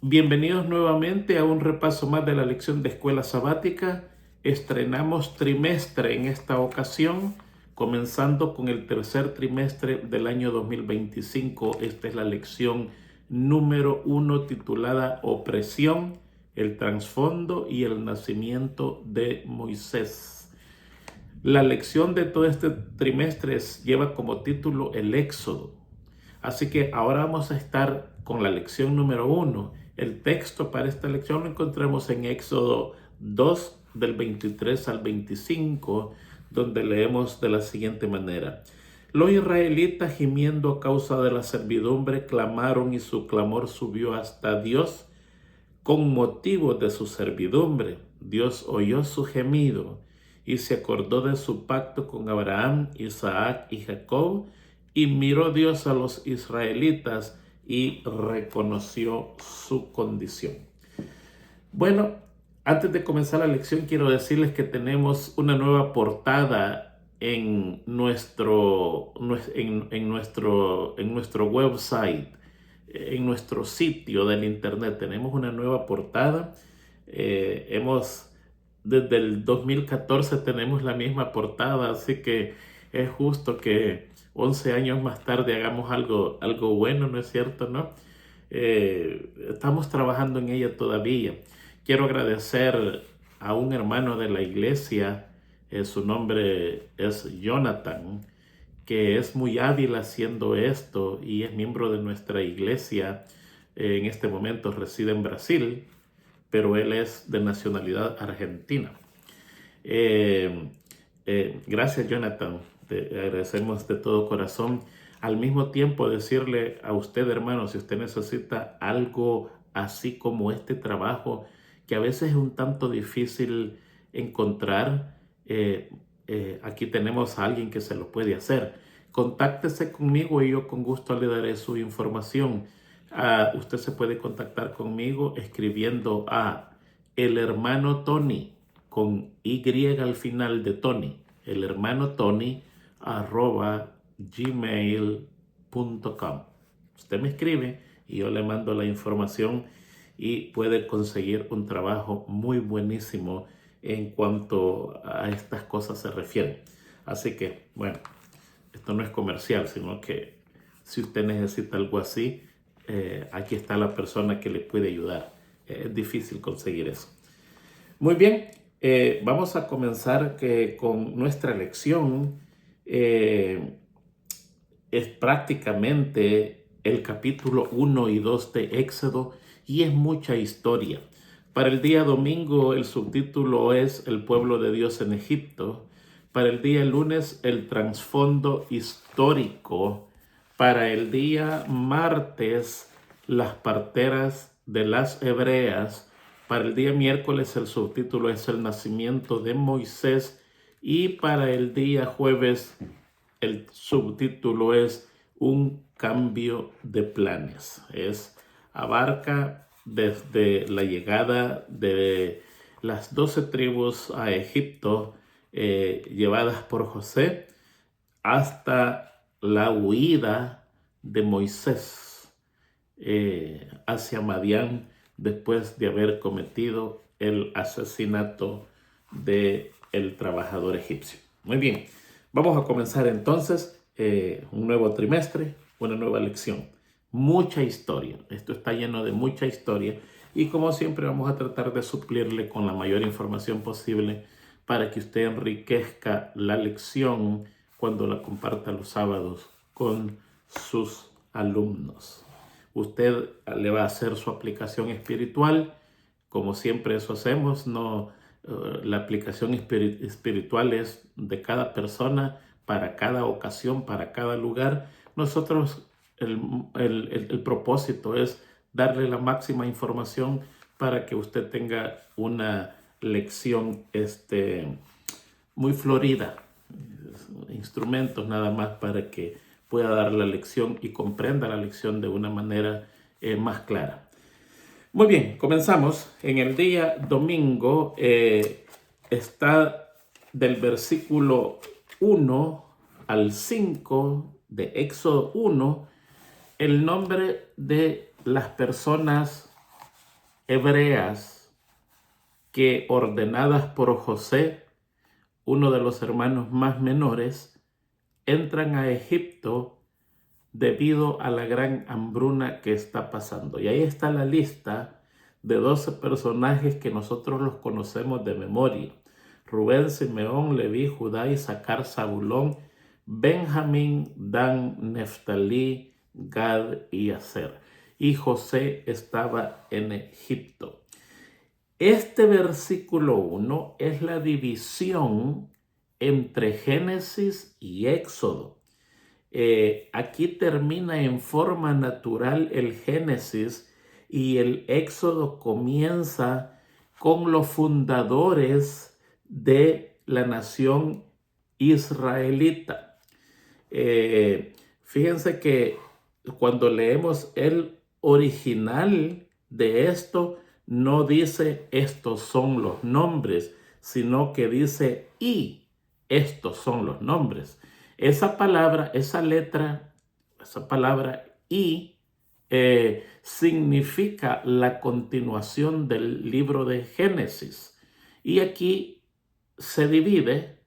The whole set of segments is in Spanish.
Bienvenidos nuevamente a un repaso más de la lección de escuela sabática. Estrenamos trimestre en esta ocasión, comenzando con el tercer trimestre del año 2025. Esta es la lección número 1 titulada Opresión, el trasfondo y el nacimiento de Moisés. La lección de todo este trimestre lleva como título el Éxodo. Así que ahora vamos a estar con la lección número 1. El texto para esta lección lo encontramos en Éxodo 2, del 23 al 25, donde leemos de la siguiente manera. Los israelitas, gimiendo a causa de la servidumbre, clamaron y su clamor subió hasta Dios con motivo de su servidumbre. Dios oyó su gemido y se acordó de su pacto con Abraham, Isaac y Jacob, y miró Dios a los israelitas y reconoció su condición. Bueno, antes de comenzar la lección quiero decirles que tenemos una nueva portada en nuestro website, en nuestro sitio del internet. Tenemos una nueva portada. Desde el 2014 tenemos la misma portada, así que es justo que 11 años más tarde hagamos algo bueno, ¿no es cierto, no? Estamos trabajando en ella todavía. Quiero agradecer a un hermano de la iglesia, su nombre es Jonathan, que es muy hábil haciendo esto y es miembro de nuestra iglesia. En este momento reside en Brasil, pero él es de nacionalidad argentina. Gracias, Jonathan. Te agradecemos de todo corazón. Al mismo tiempo, decirle a usted, hermano, si usted necesita algo así como este trabajo, que a veces es un tanto difícil encontrar, aquí tenemos a alguien que se lo puede hacer. Contáctese conmigo y yo con gusto le daré su información. Usted se puede contactar conmigo escribiendo a el hermano Tony, con Y al final de Tony, el hermano Tony, @gmail.com. Usted me escribe y yo le mando la información y puede conseguir un trabajo muy buenísimo en cuanto a estas cosas se refieren. Así que, bueno, esto no es comercial, sino que si usted necesita algo así, aquí está la persona que le puede ayudar. Es difícil conseguir eso. Muy bien, vamos a comenzar con nuestra lección. Es prácticamente el capítulo 1 y 2 de Éxodo y es mucha historia. Para el día domingo el subtítulo es El pueblo de Dios en Egipto. Para el día lunes el trasfondo histórico. Para el día martes las parteras de las hebreas. Para el día miércoles el subtítulo es El nacimiento de Moisés. Y para el día jueves el subtítulo es Un cambio de planes. Abarca desde la llegada de las 12 tribus a Egipto, llevadas por José, hasta la huida de Moisés hacia Madián después de haber cometido el asesinato del trabajador egipcio. Muy bien, vamos a comenzar entonces un nuevo trimestre, una nueva lección. Mucha historia, esto está lleno de mucha historia y como siempre vamos a tratar de suplirle con la mayor información posible para que usted enriquezca la lección cuando la comparta los sábados con sus alumnos. Usted le va a hacer su aplicación espiritual, como siempre eso hacemos, no, la aplicación espiritual es de cada persona, para cada ocasión, para cada lugar. Nosotros, el propósito es darle la máxima información para que usted tenga una lección muy florida, instrumentos nada más para que pueda dar la lección y comprenda la lección de una manera más clara. Muy bien, comenzamos. En el día domingo está del versículo 1 al 5 de Éxodo 1 el nombre de las personas hebreas que, ordenadas por José, uno de los hermanos más menores, entran a Egipto debido a la gran hambruna que está pasando. Y ahí está la lista de 12 personajes que nosotros los conocemos de memoria: Rubén, Simeón, Leví, Judá, Isaacar, Zabulón, Benjamín, Dan, Neftalí, Gad y Aser. Y José estaba en Egipto. Este versículo 1 es la división entre Génesis y Éxodo. Aquí termina en forma natural el Génesis y el Éxodo comienza con los fundadores de la nación israelita. Fíjense que cuando leemos el original de esto, no dice estos son los nombres, sino que dice y estos son los nombres. Esa palabra, esa letra, esa palabra y significa la continuación del libro de Génesis. Y aquí se divide,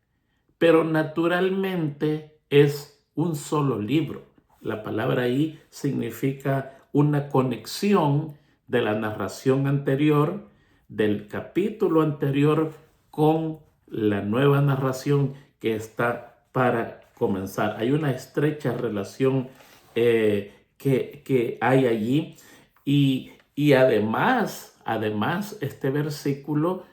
pero naturalmente es un solo libro. La palabra y significa una conexión de la narración anterior, del capítulo anterior, con la nueva narración que está para comenzar. Hay una estrecha relación que hay allí y además este versículo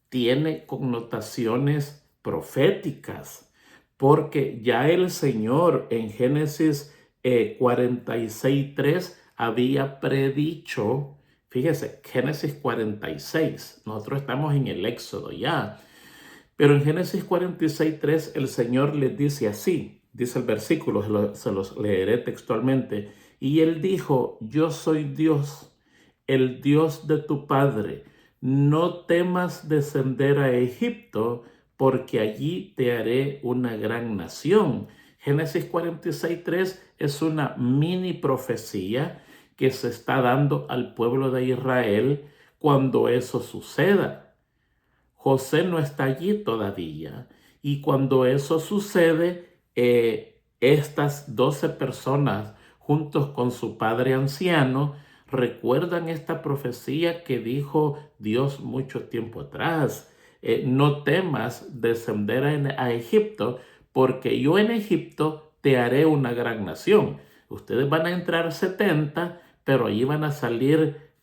tiene connotaciones proféticas, porque ya el Señor en Génesis 46:3 había predicho. Fíjese, Génesis 46, nosotros estamos en el Éxodo ya, pero en Génesis 46:3 el Señor les dice así, dice el versículo, se los leeré textualmente: y él dijo, yo soy Dios, el Dios de tu padre, no temas descender a Egipto, porque allí te haré una gran nación. Génesis 46:3 es una mini profecía que se está dando al pueblo de Israel cuando eso suceda. José no está allí todavía, y cuando eso sucede, estas 12 personas, juntos con su padre anciano, recuerdan esta profecía que dijo Dios mucho tiempo atrás: no temas descender a Egipto, porque yo en Egipto te haré una gran nación. Ustedes van a entrar 70, pero allí van a salir.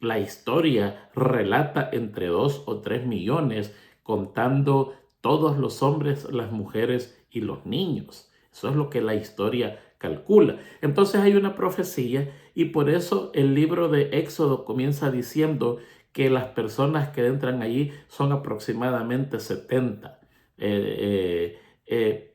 La historia relata entre 2 o 3 millones, contando todos los hombres, las mujeres y los niños. Eso es lo que la historia calcula. Entonces hay una profecía, y por eso el libro de Éxodo comienza diciendo que las personas que entran allí son aproximadamente 70.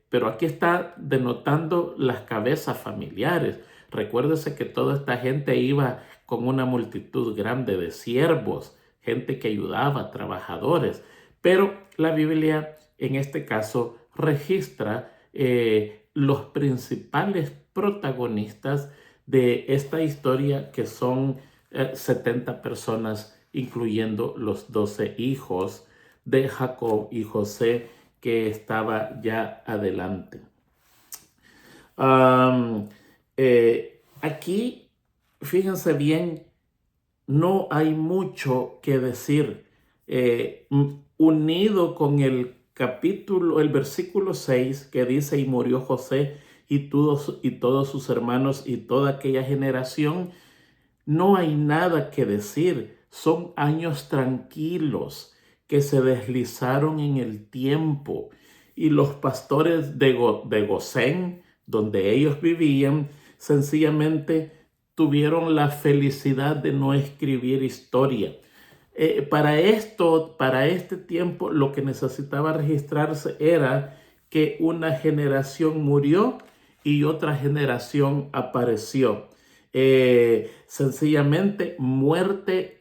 Pero aquí está denotando las cabezas familiares. Recuérdese que toda esta gente iba con una multitud grande de siervos, gente que ayudaba, trabajadores. Pero la Biblia en este caso registra los principales protagonistas de esta historia, que son 70 personas, incluyendo los 12 hijos de Jacob y José, que estaba ya adelante. Aquí, fíjense bien, no hay mucho que decir. Unido con el versículo 6, que dice: y murió José y todos sus hermanos y toda aquella generación, no hay nada que decir. Son años tranquilos que se deslizaron en el tiempo, y los pastores de Gosén, donde ellos vivían, sencillamente tuvieron la felicidad de no escribir historia. Para este tiempo, lo que necesitaba registrarse era que una generación murió y otra generación apareció. Sencillamente muerte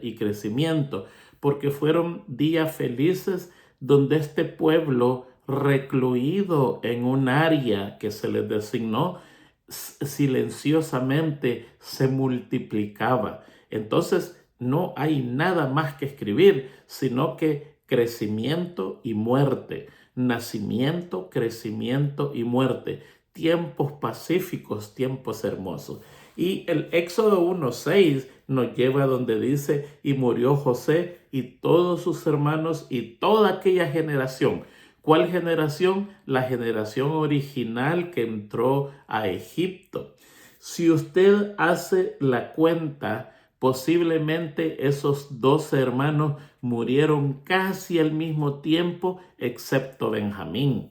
y crecimiento, porque fueron días felices donde este pueblo, recluido en un área que se les designó, silenciosamente se multiplicaba. Entonces no hay nada más que escribir, sino que crecimiento y muerte, nacimiento, crecimiento y muerte, tiempos pacíficos, tiempos hermosos. Y el Éxodo 1:6 nos lleva a donde dice, y murió José y todos sus hermanos y toda aquella generación. ¿Cuál generación? La generación original que entró a Egipto. Si usted hace la cuenta, posiblemente esos 12 hermanos murieron casi al mismo tiempo, excepto Benjamín.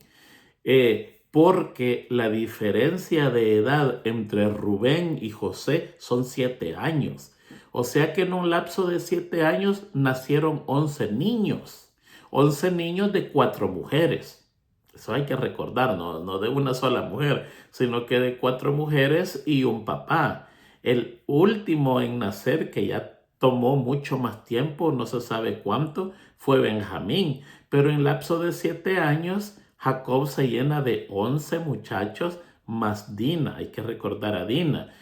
Porque la diferencia de edad entre Rubén y José son 7 años. O sea que en un lapso de 7 años nacieron 11 niños. 11 niños de 4 mujeres. Eso hay que recordar, no de una sola mujer, sino que de 4 mujeres y un papá. El último en nacer, que ya tomó mucho más tiempo, no se sabe cuánto, fue Benjamín. Pero en lapso de 7 años, Jacob se llena de 11 muchachos más Dina. Hay que recordar a Dina.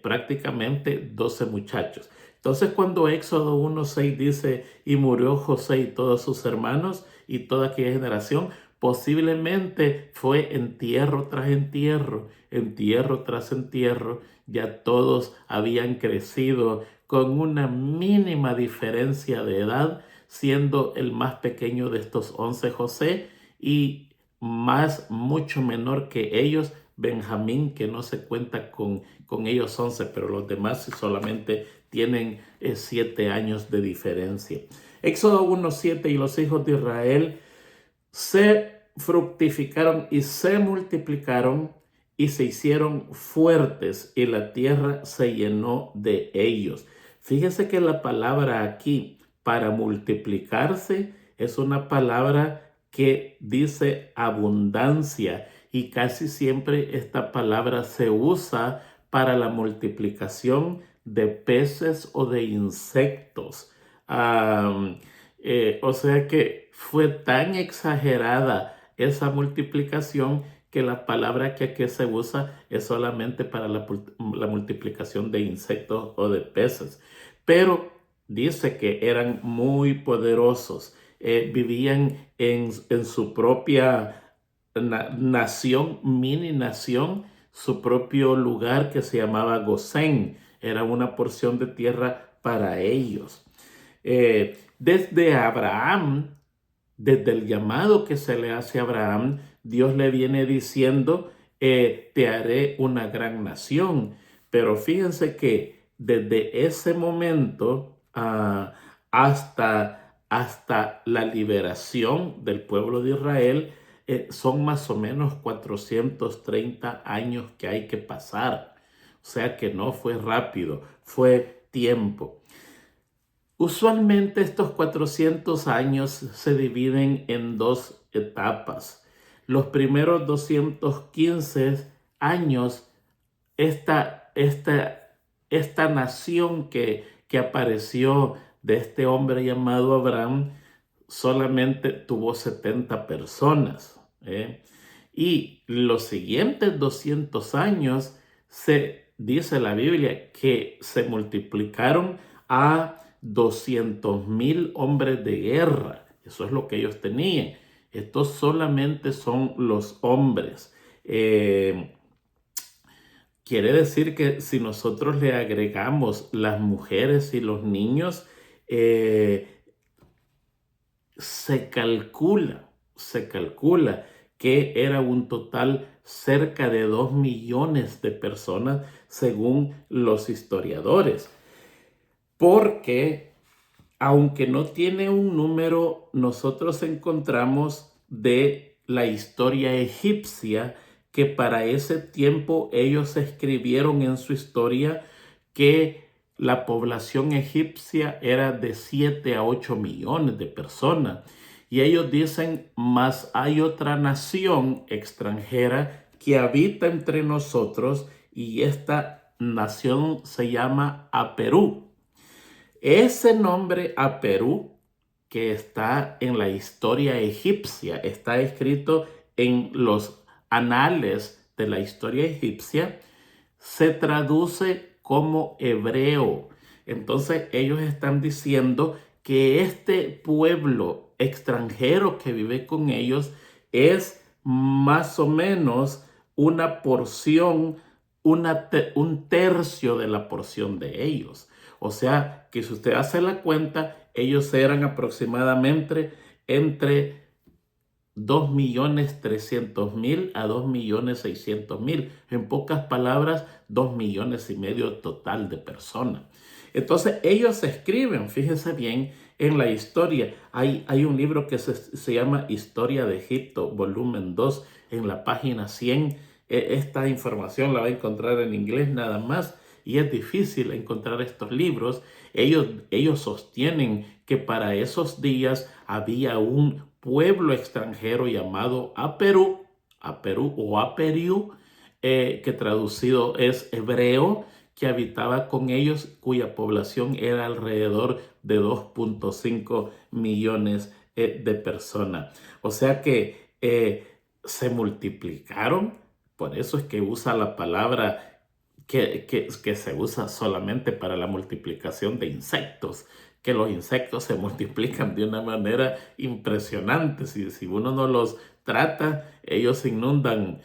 Prácticamente 12 muchachos. Entonces cuando Éxodo 1:6 dice, y murió José y todos sus hermanos y toda aquella generación, posiblemente fue entierro tras entierro, entierro tras entierro. Ya todos habían crecido con una mínima diferencia de edad, siendo el más pequeño de estos 11 José y mucho menor que ellos, Benjamín, que no se cuenta con ellos 11, pero los demás solamente tienen 7 años de diferencia. Éxodo 1:7, y los hijos de Israel se fructificaron y se multiplicaron y se hicieron fuertes y la tierra se llenó de ellos. Fíjese que la palabra aquí para multiplicarse es una palabra que dice abundancia y casi siempre esta palabra se usa para la multiplicación de peces o de insectos. O sea que fue tan exagerada esa multiplicación que la palabra que aquí se usa es solamente para la multiplicación de insectos o de peces. Pero dice que eran muy poderosos, vivían en su propia nación, mini nación, su propio lugar que se llamaba Gosén. Era una porción de tierra para ellos. Desde Abraham, desde el llamado que se le hace a Abraham, Dios le viene diciendo, te haré una gran nación. Pero fíjense que desde ese momento hasta la liberación del pueblo de Israel, son más o menos 430 años que hay que pasar. O sea que no fue rápido, fue tiempo. Usualmente estos 400 años se dividen en 2 etapas. Los primeros 215 años, esta nación que apareció de este hombre llamado Abraham solamente tuvo 70 personas. Y los siguientes 200 años dice la Biblia que se multiplicaron a 200,000 hombres de guerra. Eso es lo que ellos tenían. Estos solamente son los hombres. Quiere decir que si nosotros le agregamos las mujeres y los niños, se calcula que era un total cerca de 2 millones de personas según los historiadores. Porque aunque no tiene un número, nosotros encontramos de la historia egipcia que para ese tiempo ellos escribieron en su historia que la población egipcia era de 7 a 8 millones de personas. Y ellos dicen, más hay otra nación extranjera que habita entre nosotros y esta nación se llama Aperú. Ese nombre Aperú, que está en la historia egipcia, está escrito en los anales de la historia egipcia se traduce como hebreo. Entonces ellos están diciendo que este pueblo extranjero que vive con ellos es más o menos una porción, un tercio de la porción de ellos. O sea que si usted hace la cuenta, ellos eran aproximadamente entre 2.300.000 a 2.600.000. En pocas palabras, 2,5 millones total de personas. Entonces ellos escriben, fíjense bien, en la historia. Hay un libro que se llama Historia de Egipto, volumen 2, en la página 100. Esta información la va a encontrar en inglés nada más y es difícil encontrar estos libros. Ellos sostienen que para esos días había un pueblo extranjero llamado Aperú o Aperiú, que traducido es hebreo, que habitaba con ellos, cuya población era alrededor de 2,5 millones de personas. O sea que se multiplicaron. Por eso es que usa la palabra que se usa solamente para la multiplicación de insectos, que los insectos se multiplican de una manera impresionante. Si uno no los trata, ellos inundan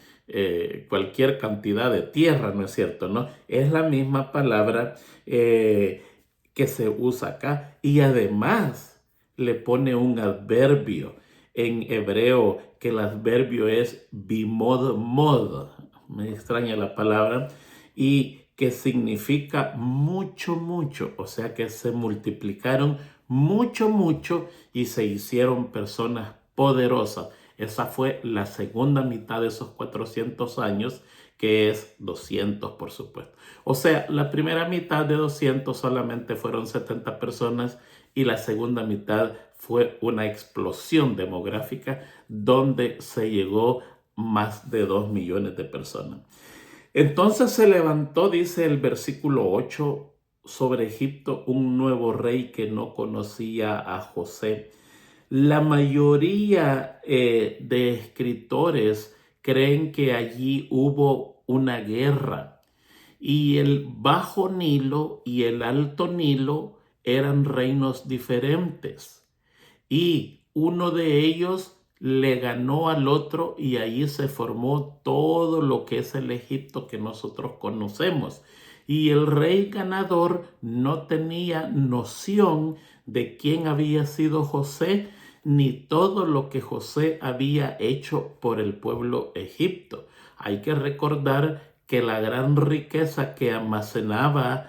cualquier cantidad de tierra, ¿no es cierto? ¿No? Es la misma palabra que se usa acá, y además le pone un adverbio en hebreo, que el adverbio es bimod mod, me extraña la palabra, y que significa mucho, mucho. O sea que se multiplicaron mucho, mucho y se hicieron personas poderosas. Esa fue la segunda mitad de esos 400 años, que es 200, por supuesto. O sea, la primera mitad de 200 solamente fueron 70 personas y la segunda mitad fue una explosión demográfica donde se llegó más de 2 millones de personas. Entonces se levantó, dice el versículo 8, sobre Egipto un nuevo rey que no conocía a José. La mayoría de escritores creen que allí hubo una guerra y el Bajo Nilo y el Alto Nilo eran reinos diferentes y uno de ellos le ganó al otro y ahí se formó todo lo que es el Egipto que nosotros conocemos. Y el rey ganador no tenía noción de quién había sido José, ni todo lo que José había hecho por el pueblo egipto. Hay que recordar que la gran riqueza que almacenaba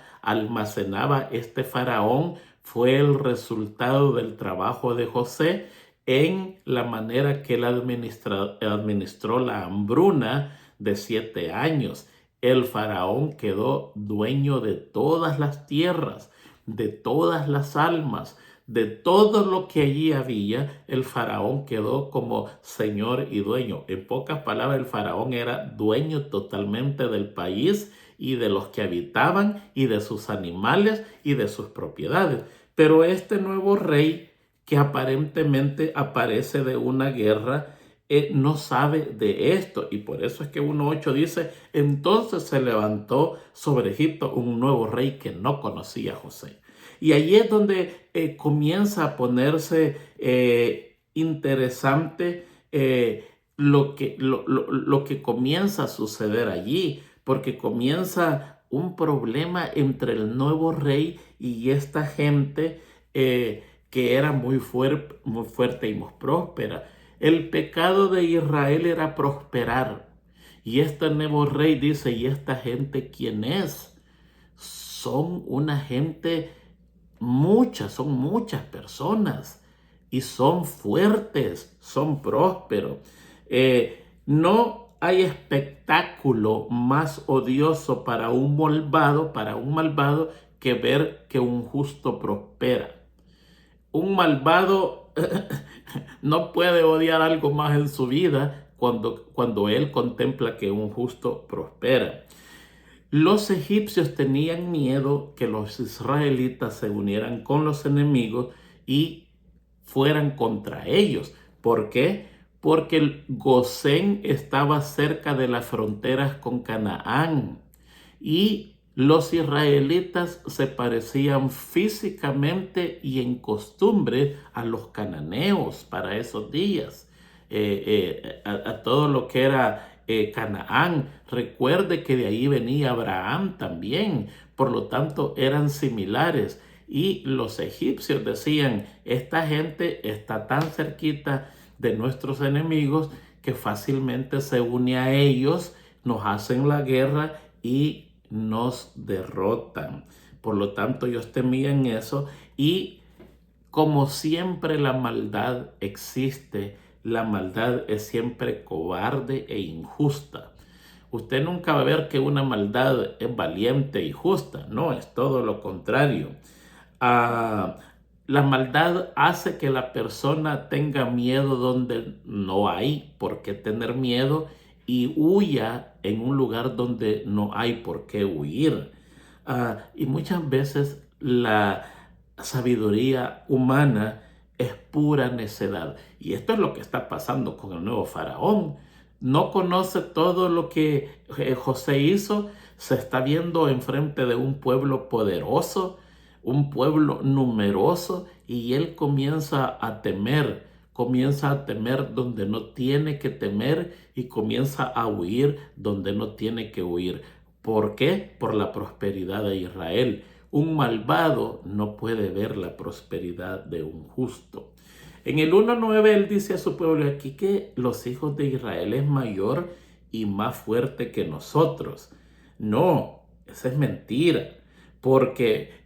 este faraón fue el resultado del trabajo de José en la manera que él administró la hambruna de 7 años. El faraón quedó dueño de todas las tierras, de todas las almas, de todo lo que allí había. El faraón quedó como señor y dueño. En pocas palabras, el faraón era dueño totalmente del país y de los que habitaban y de sus animales y de sus propiedades. Pero este nuevo rey, que aparentemente aparece de una guerra, no sabe de esto, y por eso es que 1.8 dice: entonces se levantó sobre Egipto un nuevo rey que no conocía a José. Y allí es donde comienza a ponerse interesante lo que comienza a suceder allí, porque comienza un problema entre el nuevo rey y esta gente que era muy fuerte y muy próspera. El pecado de Israel era prosperar. Y este nuevo rey dice: ¿y esta gente quién es? Son una gente, son muchas personas y son fuertes, son prósperos. No hay espectáculo más odioso para un malvado que ver que un justo prospera. Un malvado no puede odiar algo más en su vida cuando él contempla que un justo prospera. Los egipcios tenían miedo que los israelitas se unieran con los enemigos y fueran contra ellos. ¿Por qué? porque el Gosén estaba cerca de las fronteras con Canaán y los israelitas se parecían físicamente y en costumbre a los cananeos para esos días, a todo lo que era Canaán. Recuerde que de ahí venía Abraham también, por lo tanto eran similares. Y los egipcios decían, esta gente está tan cerquita de nuestros enemigos que fácilmente se une a ellos, nos hacen la guerra y nos derrotan. Por lo tanto, ellos temían eso, y como siempre la maldad existe, la maldad es siempre cobarde e injusta. Usted nunca va a ver que una maldad es valiente y justa, no, es todo lo contrario. Ah, la maldad hace que la persona tenga miedo donde no hay por qué tener miedo y huya en un lugar donde no hay por qué huir. Y muchas veces la sabiduría humana es pura necedad. Y esto es lo que está pasando con el nuevo faraón. No conoce todo lo que José hizo. Se está viendo enfrente de un pueblo poderoso, un pueblo numeroso, y él comienza a temer donde no tiene que temer y comienza a huir donde no tiene que huir. ¿Por qué? Por la prosperidad de Israel. Un malvado no puede ver la prosperidad de un justo. En el 1:9 él dice a su pueblo aquí que los hijos de Israel es mayor y más fuerte que nosotros. No, esa es mentira. Porque,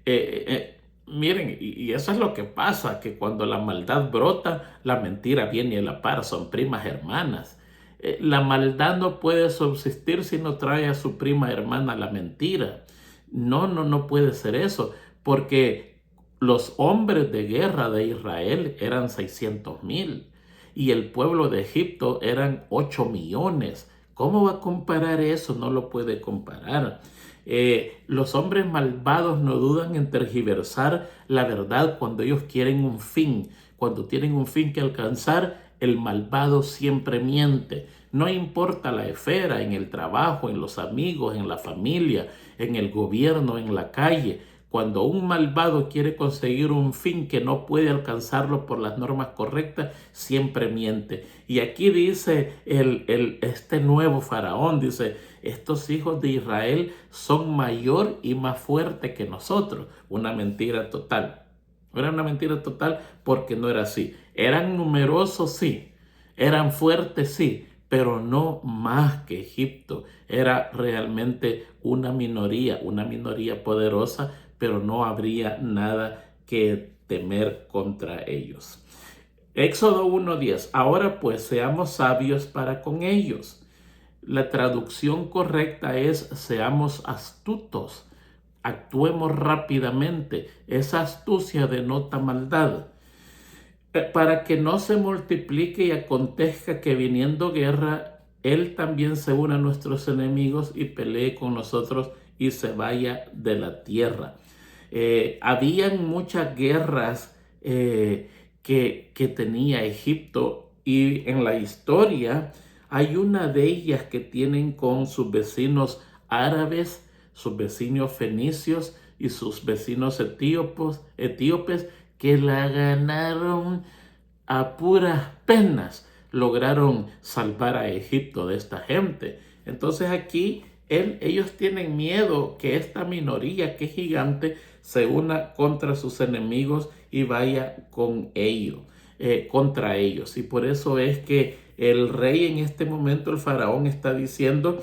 miren, y eso es lo que pasa, que cuando la maldad brota, la mentira viene a la par, son primas hermanas. La maldad no puede subsistir si no trae a su prima hermana la mentira. No puede ser eso, porque los hombres de guerra de Israel eran 600,000 y el pueblo de Egipto eran 8 millones. ¿Cómo va a comparar eso? No lo puede comparar. Los hombres malvados no dudan en tergiversar la verdad cuando ellos quieren un fin. Cuando tienen un fin que alcanzar, el malvado siempre miente. No importa la esfera, en el trabajo, en los amigos, en la familia, en el gobierno, en la calle. Cuando un malvado quiere conseguir un fin que no puede alcanzarlo por las normas correctas, siempre miente. Y aquí dice este nuevo faraón, dice, estos hijos de Israel son mayor y más fuerte que nosotros. Una mentira total. Era una mentira total porque no era así. Eran numerosos, sí. Eran fuertes, sí, pero no más que Egipto. Era realmente una minoría poderosa, pero no habría nada que temer contra ellos. Éxodo 1:10. Ahora pues seamos sabios para con ellos. La traducción correcta es seamos astutos, actuemos rápidamente. Esa astucia denota maldad. Para que no se multiplique y acontezca que viniendo guerra, él también se una a nuestros enemigos y pelee con nosotros y se vaya de la tierra. Habían muchas guerras que tenía Egipto, y en la historia hay una de ellas que tienen con sus vecinos árabes, sus vecinos fenicios y sus vecinos etíopes, que la ganaron a puras penas. Lograron salvar a Egipto de esta gente. Entonces aquí ellos tienen miedo que esta minoría que es gigante se una contra sus enemigos y vaya con ellos, contra ellos. Y por eso es que el rey en este momento, el faraón, está diciendo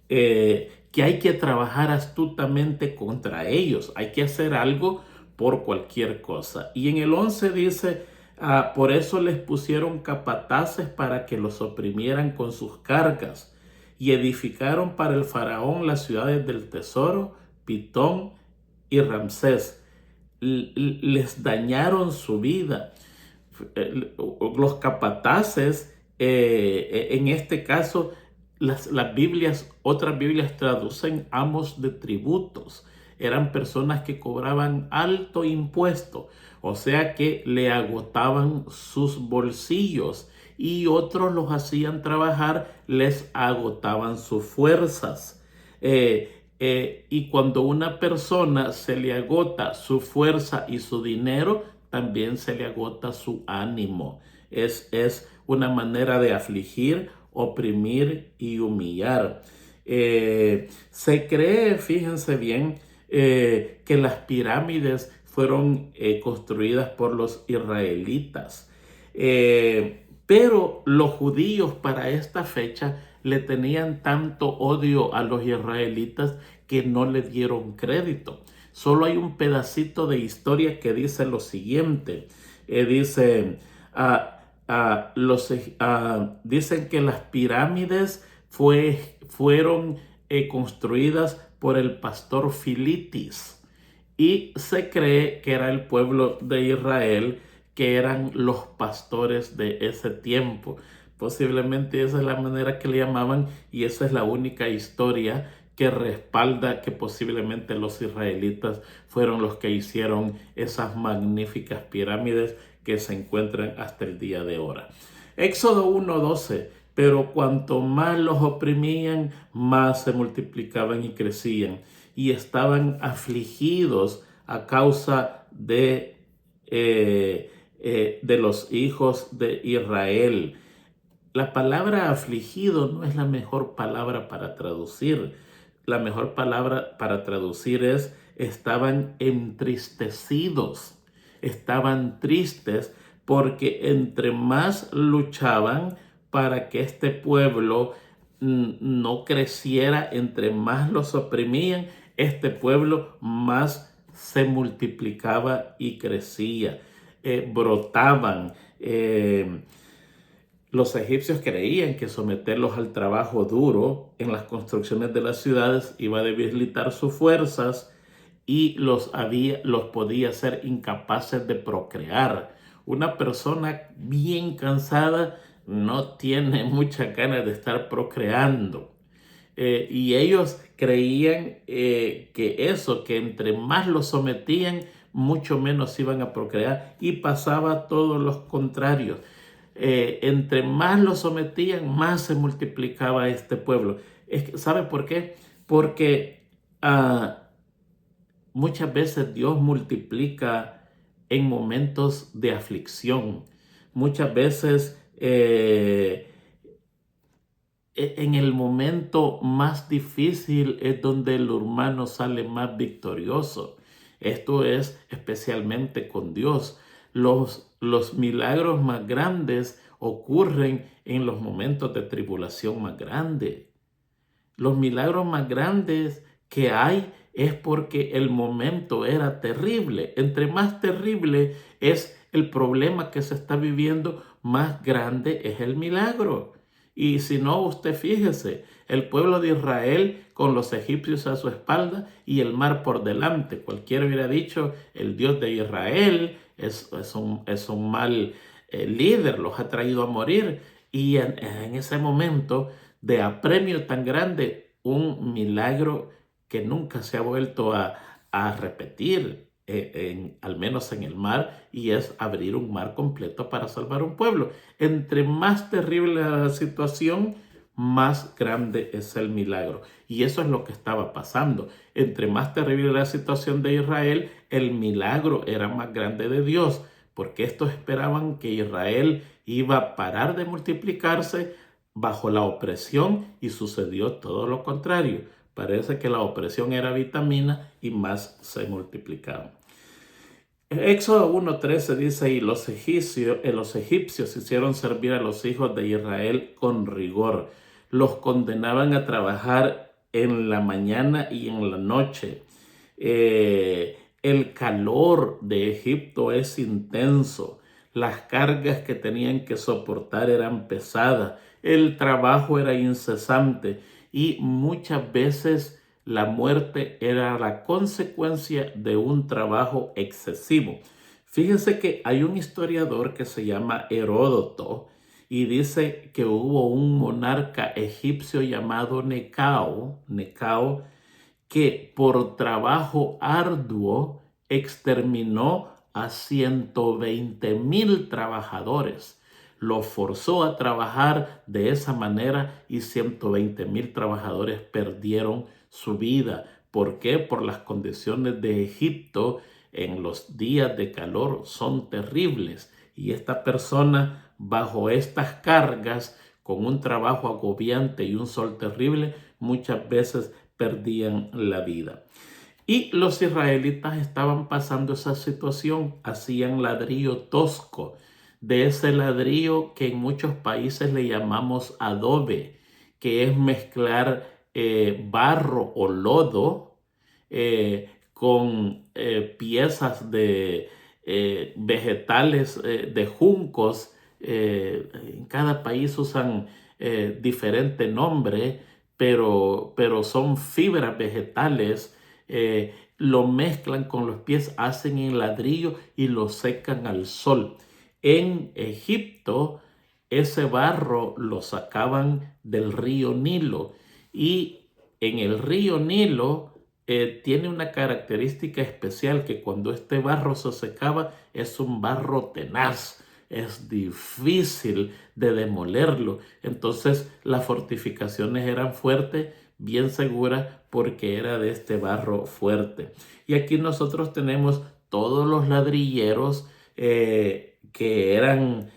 que hay que trabajar astutamente contra ellos. Hay que hacer algo por cualquier cosa. Y en el 11 dice, por eso les pusieron capataces para que los oprimieran con sus cargas, y edificaron para el faraón las ciudades del tesoro, Pitón y Ramsés. Les dañaron su vida. Los capataces, en este caso, otras Biblias traducen amos de tributos. eran personas que cobraban alto impuesto, o sea que le agotaban sus bolsillos, y otros los hacían trabajar, les agotaban sus fuerzas. Y cuando una persona se le agota su fuerza y su dinero, también se le agota su ánimo. Es una manera de afligir, oprimir y humillar. Se cree, fíjense bien, que las pirámides fueron construidas por los israelitas. Pero los judíos para esta fecha le tenían tanto odio a los israelitas que no le dieron crédito. Solo hay un pedacito de historia que dice lo siguiente. Dice, dicen que las pirámides fueron construidas por el pastor Filitis, y se cree que era el pueblo de Israel, que eran los pastores de ese tiempo. Posiblemente esa es la manera que le llamaban, y esa es la única historia que respalda que posiblemente los israelitas fueron los que hicieron esas magníficas pirámides que se encuentran hasta el día de ahora. Éxodo 1:12. Pero cuanto más los oprimían, más se multiplicaban y crecían, y estaban afligidos a causa de los hijos de Israel. La palabra afligido no es la mejor palabra para traducir. La mejor palabra para traducir es estaban entristecidos, estaban tristes, porque entre más luchaban para que este pueblo no creciera, entre más los oprimían, este pueblo más se multiplicaba y crecía. Brotaban. Los egipcios creían que someterlos al trabajo duro en las construcciones de las ciudades iba a debilitar sus fuerzas, y los podía hacer incapaces de procrear. Una persona bien cansada no tiene muchas ganas de estar procreando. Y ellos creían que entre más los sometían, mucho menos iban a procrear, y pasaba todo lo contrario. Entre más lo sometían, más se multiplicaba este pueblo. ¿Sabe por qué? Porque muchas veces Dios multiplica en momentos de aflicción. Muchas veces en el momento más difícil es donde el hermano sale más victorioso. Esto es especialmente con Dios. Los milagros más grandes ocurren en los momentos de tribulación más grande. Los milagros más grandes que hay es porque el momento era terrible. Entre más terrible es el problema que se está viviendo, más grande es el milagro. Y si no, usted fíjese, el pueblo de Israel con los egipcios a su espalda y el mar por delante. Cualquiera hubiera dicho, el Dios de Israel es un mal líder, los ha traído a morir. Y en ese momento de apremio tan grande, un milagro que nunca se ha vuelto a repetir, al menos en el mar, y es abrir un mar completo para salvar un pueblo. Entre más terrible la situación, más grande es el milagro. Y eso es lo que estaba pasando. Entre más terrible la situación de Israel, el milagro era más grande de Dios, porque estos esperaban que Israel iba a parar de multiplicarse bajo la opresión, y sucedió todo lo contrario. Parece que la opresión era vitamina y más se multiplicaban. Éxodo 1:13 dice, y los egipcios hicieron servir a los hijos de Israel con rigor. Los condenaban a en la mañana y en la noche. El calor de Egipto es intenso. Las cargas que tenían que soportar eran pesadas. El trabajo era incesante, y muchas veces la muerte era la consecuencia de un trabajo excesivo. Fíjense que hay un historiador que se llama Heródoto, y dice que hubo un monarca egipcio llamado Necao, que por trabajo arduo exterminó a 120,000 trabajadores. Los forzó a trabajar de esa manera y 120,000 trabajadores perdieron su vida. ¿Por qué? Por las condiciones de Egipto en los días de calor son terribles. Y esta persona, bajo estas cargas, con un trabajo agobiante y un sol terrible, muchas veces perdían la vida. Y los israelitas estaban pasando esa situación, hacían ladrillo tosco, de ese ladrillo que en muchos países le llamamos adobe, que es mezclar barro o lodo con piezas de vegetales, de juncos. En cada país usan diferente nombre, pero son fibras vegetales. Lo mezclan con los pies, hacen el ladrillo y lo secan al sol. En Egipto, ese barro lo sacaban del río Nilo, y en el río Nilo tiene una característica especial, que cuando este barro se secaba es un barro tenaz, es difícil de demolerlo. Entonces las fortificaciones eran fuertes, bien seguras, porque era de este barro fuerte. Y aquí nosotros tenemos todos los ladrilleros que eran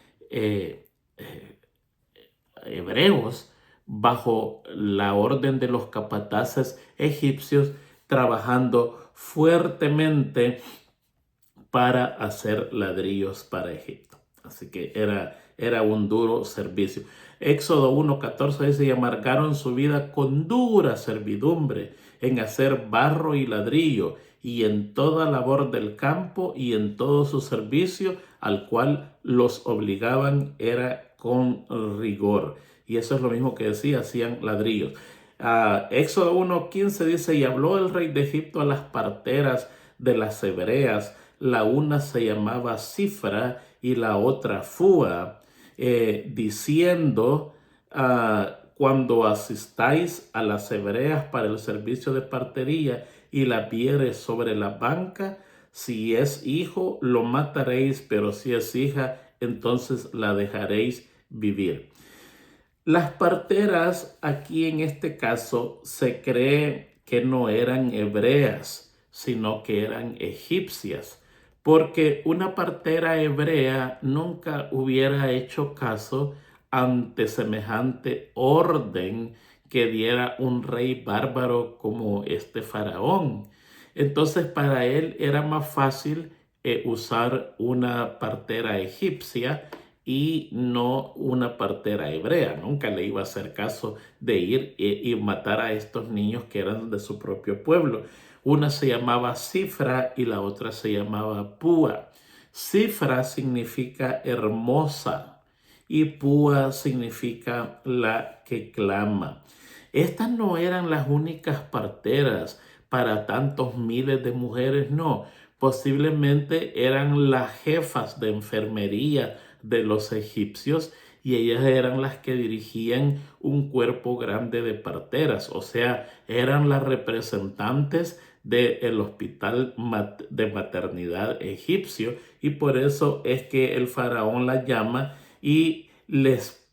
hebreos bajo la orden de los capataces egipcios, trabajando fuertemente para hacer ladrillos para Egipto. Así que era un duro servicio. Éxodo 1:14 dice: y amargaron su vida con dura servidumbre en hacer barro y ladrillo, y en toda labor del campo y en todo su servicio, al cual los obligaban era con rigor. Y eso es lo mismo que decía, hacían ladrillos. Éxodo 1:15 dice: y habló el rey de Egipto a las parteras de las hebreas, la una se llamaba Cifra y la otra Fua, diciendo: cuando asistáis a las hebreas para el servicio de partería y la viereis sobre la banca, si es hijo, lo mataréis, pero si es hija, entonces la dejaréis vivir. Las parteras aquí en este caso se cree que no eran hebreas, sino que eran egipcias, porque una partera hebrea nunca hubiera hecho caso ante semejante orden que diera un rey bárbaro como este faraón. Entonces para él era más fácil usar una partera egipcia y no una partera hebrea. Nunca le iba a hacer caso de ir y matar a estos niños que eran de su propio pueblo. Una se llamaba Cifra y la otra se llamaba Púa. Cifra significa hermosa y Púa significa la que clama. Estas no eran las únicas parteras para tantos miles de mujeres, no. Posiblemente eran las jefas de enfermería de los egipcios, y ellas eran las que dirigían un cuerpo grande de parteras, o sea, eran las representantes del hospital de maternidad egipcio, y por eso es que el faraón las llama y les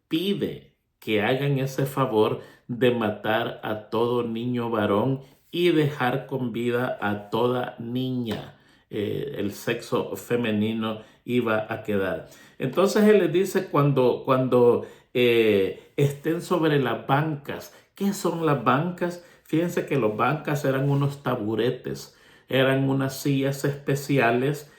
pide que hagan ese favor de matar a todo niño varón y dejar con vida a toda niña. El sexo femenino iba a quedar. Entonces él les dice cuando estén sobre las bancas. ¿Qué son las bancas? Fíjense que las bancas eran unos taburetes, eran unas sillas especiales,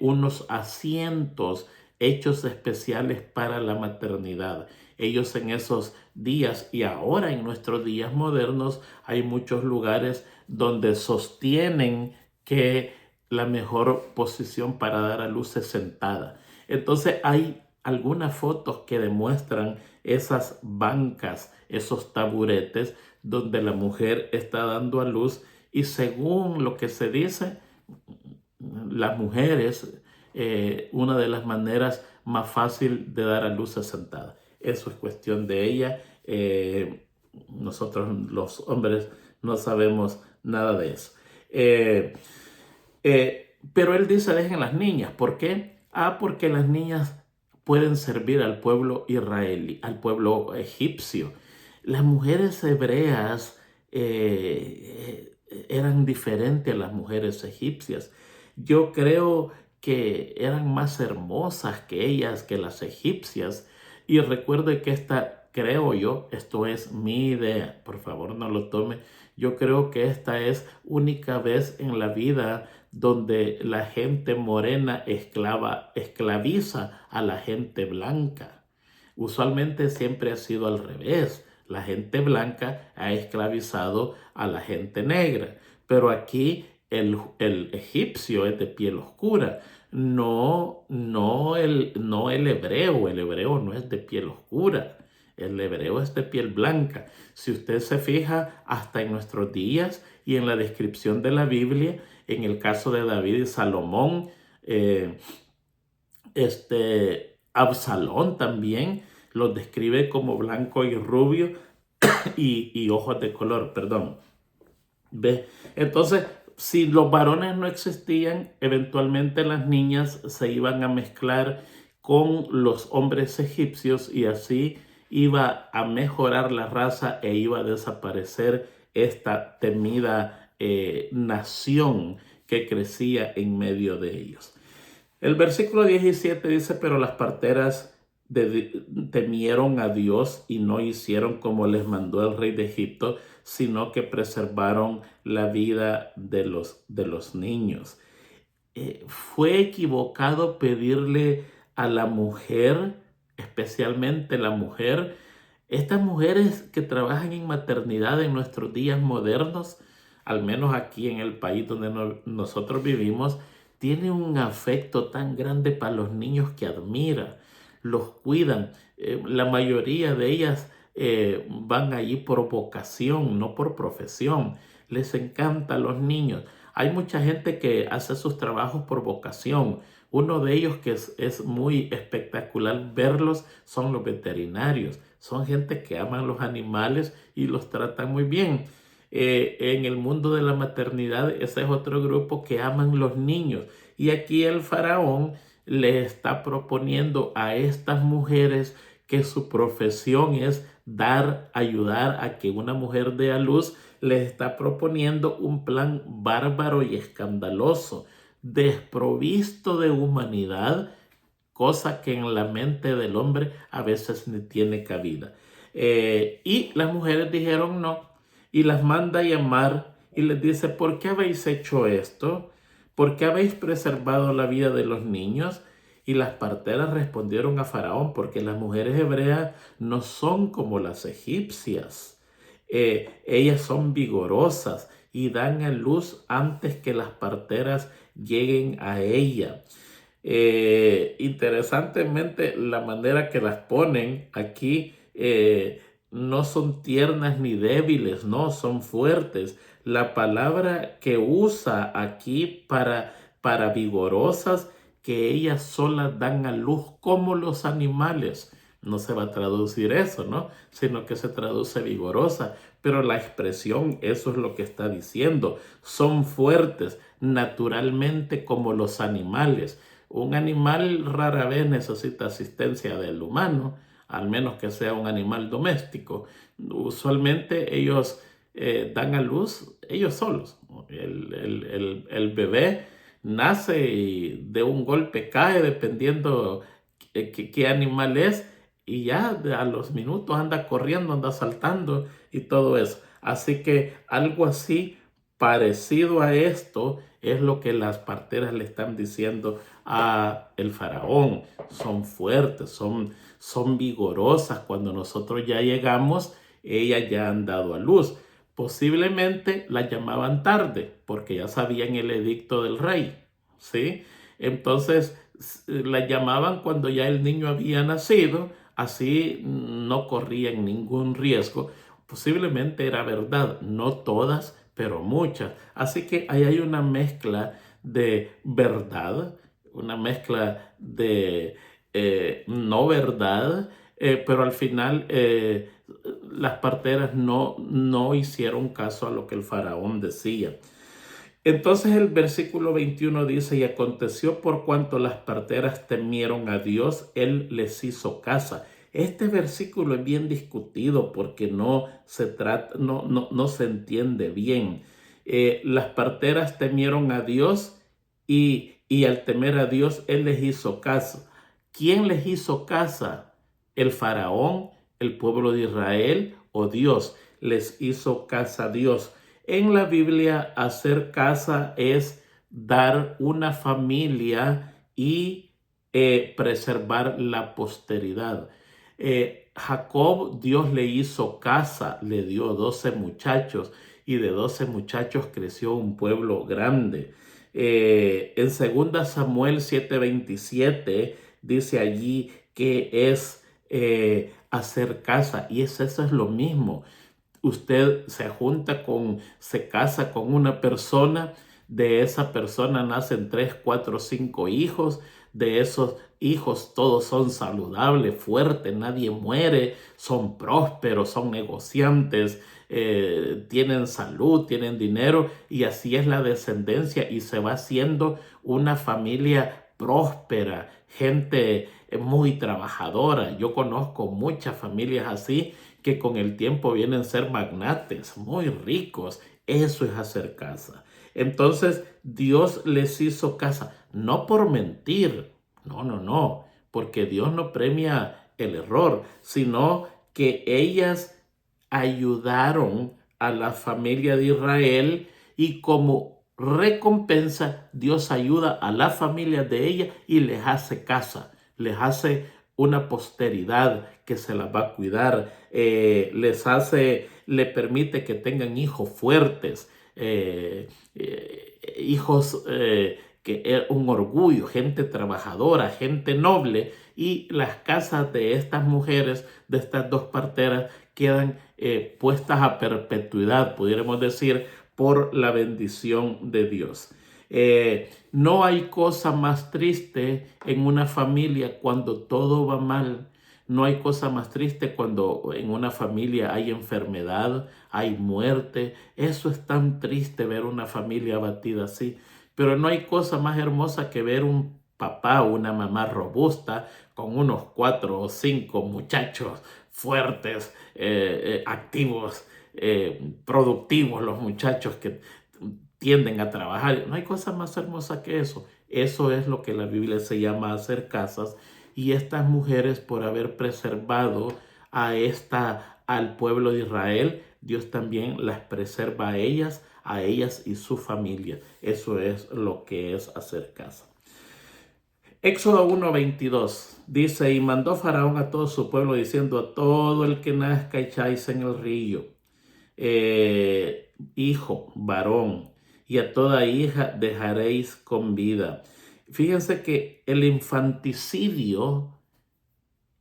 unos asientos hechos especiales para la maternidad. Ellos en esos días y ahora en nuestros días modernos hay muchos lugares donde sostienen que la mejor posición para dar a luz es sentada. Entonces hay algunas fotos que demuestran esas bancas, esos taburetes donde la mujer está dando a luz, y según lo que se dice, las mujeres, una de las maneras más fácil de dar a luz es sentada. Eso es cuestión de ella. Nosotros los hombres no sabemos nada de eso. Pero él dice, dejen las niñas. ¿Por qué? Porque las niñas pueden servir al pueblo israelí, al pueblo egipcio. Las mujeres hebreas eran diferentes a las mujeres egipcias. Yo creo que eran más hermosas que ellas, que las egipcias. Y recuerde que creo yo, esto es mi idea, por favor no lo tome. Yo creo que esta es única vez en la vida donde la gente morena esclaviza a la gente blanca. Usualmente siempre ha sido al revés. La gente blanca ha esclavizado a la gente negra. Pero aquí el egipcio es de piel oscura. No el hebreo. El hebreo no es de piel oscura. El hebreo es de piel blanca. Si usted se fija hasta en nuestros días y en la descripción de la Biblia, en el caso de David y Salomón, Absalón también los describe como blanco y rubio y ojos de color, perdón. ¿Ve? Entonces, si los varones no existían, eventualmente las niñas se iban a mezclar con los hombres egipcios y así iba a mejorar la raza e iba a desaparecer esta temida nación que crecía en medio de ellos. El versículo 17 dice, pero las parteras temieron a Dios y no hicieron como les mandó el rey de Egipto, sino que preservaron la vida de los niños. Fue equivocado pedirle a la mujer, especialmente la mujer, estas mujeres que trabajan en maternidad en nuestros días modernos, al menos aquí en el país donde nosotros vivimos, tiene un afecto tan grande para los niños que admira, los cuidan. La mayoría de ellas van allí por vocación, no por profesión. Les encanta a los niños. Hay mucha gente que hace sus trabajos por vocación. Uno de ellos que es muy espectacular verlos son los veterinarios. Son gente que aman los animales y los tratan muy bien. En el mundo de la maternidad, ese es otro grupo que aman los niños. Y aquí el faraón le está proponiendo a estas mujeres que su profesión es ayudar a que una mujer dé a luz. Les está proponiendo un plan bárbaro y escandaloso, desprovisto de humanidad, cosa que en la mente del hombre a veces ni tiene cabida. Y las mujeres dijeron no, y las manda a llamar y les dice, ¿por qué habéis hecho esto? ¿Por qué habéis preservado la vida de los niños? Y las parteras respondieron a Faraón, porque las mujeres hebreas no son como las egipcias. Ellas son vigorosas y dan a luz antes que las parteras lleguen a ella. Interesantemente, la manera que las ponen aquí no son tiernas ni débiles, no, son fuertes. La palabra que usa aquí para vigorosas, que ellas solas dan a luz como los animales. No se va a traducir eso, ¿no? Sino que se traduce vigorosa. Pero la expresión, eso es lo que está diciendo. Son fuertes naturalmente como los animales. Un animal rara vez necesita asistencia del humano, al menos que sea un animal doméstico. Usualmente ellos dan a luz ellos solos. El bebé nace y de un golpe cae, dependiendo qué animal es, y ya a los minutos anda corriendo, anda saltando y todo eso. Así que algo así parecido a esto es lo que las parteras le están diciendo a el faraón. Son fuertes, son vigorosas. Cuando nosotros ya llegamos, ellas ya han dado a luz. Posiblemente la llamaban tarde, porque ya sabían el edicto del rey, ¿sí? Entonces la llamaban cuando ya el niño había nacido, así no corrían ningún riesgo. Posiblemente era verdad, no todas, pero muchas. Así que ahí hay una mezcla de verdad, una mezcla de no verdad, pero al final las parteras no hicieron caso a lo que el faraón decía. Entonces el versículo 21 dice, y aconteció por cuanto las parteras temieron a Dios, Él les hizo casa. Este versículo es bien discutido porque no se entiende bien. Las parteras temieron a Dios y al temer a Dios, Él les hizo casa. ¿Quién les hizo casa? ¿El faraón, el pueblo de Israel o Dios? Les hizo casa a Dios. En la Biblia, hacer casa es dar una familia y preservar la posteridad. Jacob, Dios le hizo casa, le dio 12 muchachos y de 12 muchachos creció un pueblo grande. En 2 Samuel 7:27 dice allí que es hacer casa y eso es lo mismo. Usted se casa con una persona, de esa persona nacen 3, 4, 5 hijos, de esos hijos todos son saludables, fuertes, nadie muere, son prósperos, son negociantes, tienen salud, tienen dinero y así es la descendencia y se va haciendo una familia próspera, gente muy trabajadora. Yo conozco muchas familias así que con el tiempo vienen a ser magnates, muy ricos. Eso es hacer casa. Entonces Dios les hizo casa, no por mentir, no, porque Dios no premia el error, sino que ellas ayudaron a la familia de Israel y como recompensa Dios ayuda a la familia de ella y les hace casa, les hace una posteridad que se las va a cuidar, le permite que tengan hijos fuertes, hijos que es un orgullo, gente trabajadora, gente noble, y las casas de estas mujeres, de estas dos parteras, quedan puestas a perpetuidad, pudiéramos decir, por la bendición de Dios. No hay cosa más triste en una familia cuando todo va mal. No hay cosa más triste cuando en una familia hay enfermedad, hay muerte. Eso es tan triste ver una familia abatida así. Pero no hay cosa más hermosa que ver un papá o una mamá robusta con unos 4 o 5 muchachos fuertes, activos, productivos, los muchachos que tienden a trabajar. No hay cosa más hermosa que eso. Eso es lo que la Biblia se llama hacer casas. Y estas mujeres, por haber preservado al pueblo de Israel, Dios también las preserva a ellas y su familia. Eso es lo que es hacer casa. Éxodo 1:22 dice, y mandó Faraón a todo su pueblo diciendo, a todo el que nazca echáis en el río, hijo, varón, y a toda hija dejaréis con vida. Fíjense que el infanticidio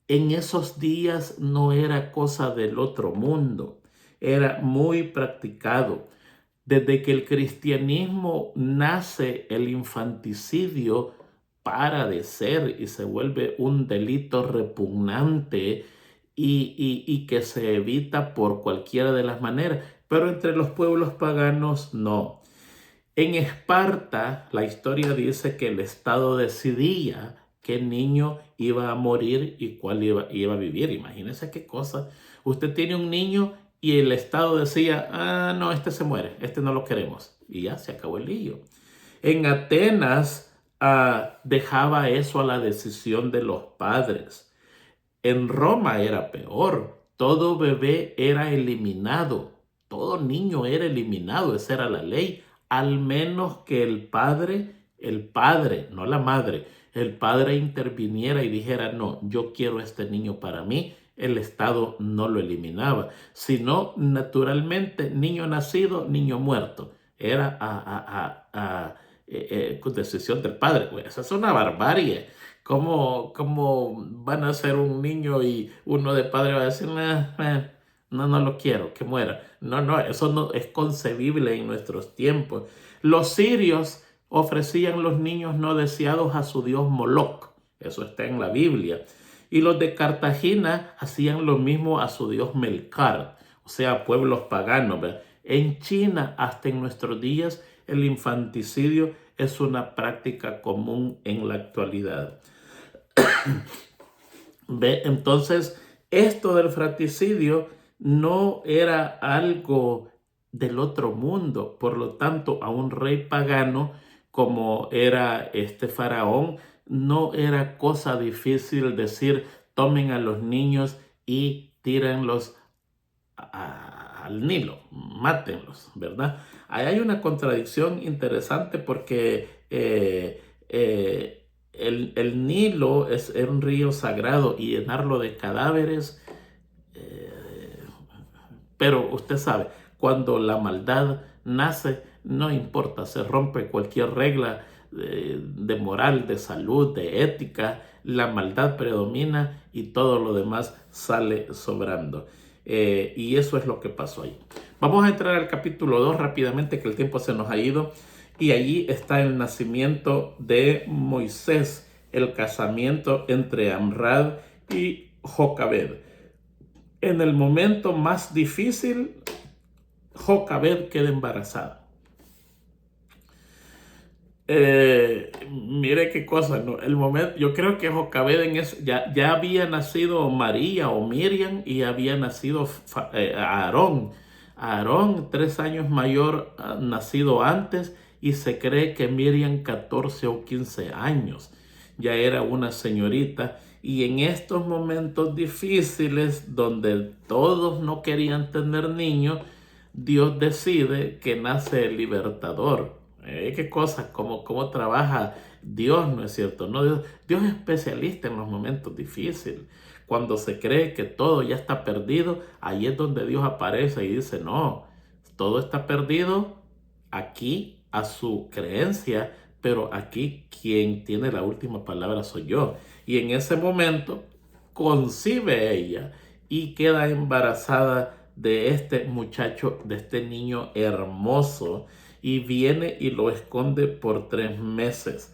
en esos días no era cosa del otro mundo, era muy practicado. Desde que el cristianismo nace, el infanticidio para de ser y se vuelve un delito repugnante y que se evita por cualquiera de las maneras, pero entre los pueblos paganos no. En Esparta, la historia dice que el Estado decidía qué niño iba a morir y cuál iba a vivir. Imagínense qué cosa. Usted tiene un niño y el Estado decía, no, este se muere, este no lo queremos. Y ya se acabó el lío. En Atenas dejaba eso a la decisión de los padres. En Roma era peor. Todo bebé era eliminado. Todo niño era eliminado. Esa era la ley. Al menos que el padre, no la madre, el padre interviniera y dijera, no, yo quiero a este niño para mí, el Estado no lo eliminaba. Sino, naturalmente, niño nacido, niño muerto. Era con decisión del padre. Pues, esa es una barbarie. ¿Cómo van a ser un niño y uno de padre va a decir, no lo quiero, que muera? No, eso no es concebible en nuestros tiempos. Los sirios ofrecían los niños no deseados a su dios Moloch. Eso está en la Biblia. Y los de Cartagena hacían lo mismo a su dios Melcar, o sea, pueblos paganos, ¿verdad? En China, hasta en nuestros días, el infanticidio es una práctica común en la actualidad. ¿Ve? Entonces, esto del fratricidio no era algo del otro mundo. Por lo tanto, a un rey pagano como era este faraón, no era cosa difícil decir: tomen a los niños y tírenlos al Nilo, mátenlos, ¿verdad? Ahí hay una contradicción interesante porque el Nilo era un río sagrado y llenarlo de cadáveres, eh, pero usted sabe, cuando la maldad nace, no importa, se rompe cualquier regla de moral, de salud, de ética, la maldad predomina y todo lo demás sale sobrando. Y eso es lo que pasó ahí. Vamos a entrar al capítulo 2 rápidamente, que el tiempo se nos ha ido. Y allí está el nacimiento de Moisés, el casamiento entre Amrad y Jocabed. En el momento más difícil, Jocabed queda embarazada. Mire qué cosa, ¿no? El momento, yo creo que Jocabed ya había nacido María o Miriam y había nacido Aarón. Aarón, 3 años mayor, nacido antes, y se cree que Miriam 14 o 15 años. Ya era una señorita. Y en estos momentos difíciles, donde todos no querían tener niños, Dios decide que nace el libertador. Qué cosa, cómo trabaja Dios, ¿no es cierto? ¿No? Dios es especialista en los momentos difíciles. Cuando se cree que todo ya está perdido, ahí es donde Dios aparece y dice: no, todo está perdido aquí a su creencia, pero aquí quien tiene la última palabra soy yo. Y en ese momento concibe ella y queda embarazada de este muchacho, de este niño hermoso, y viene y lo esconde por 3 meses.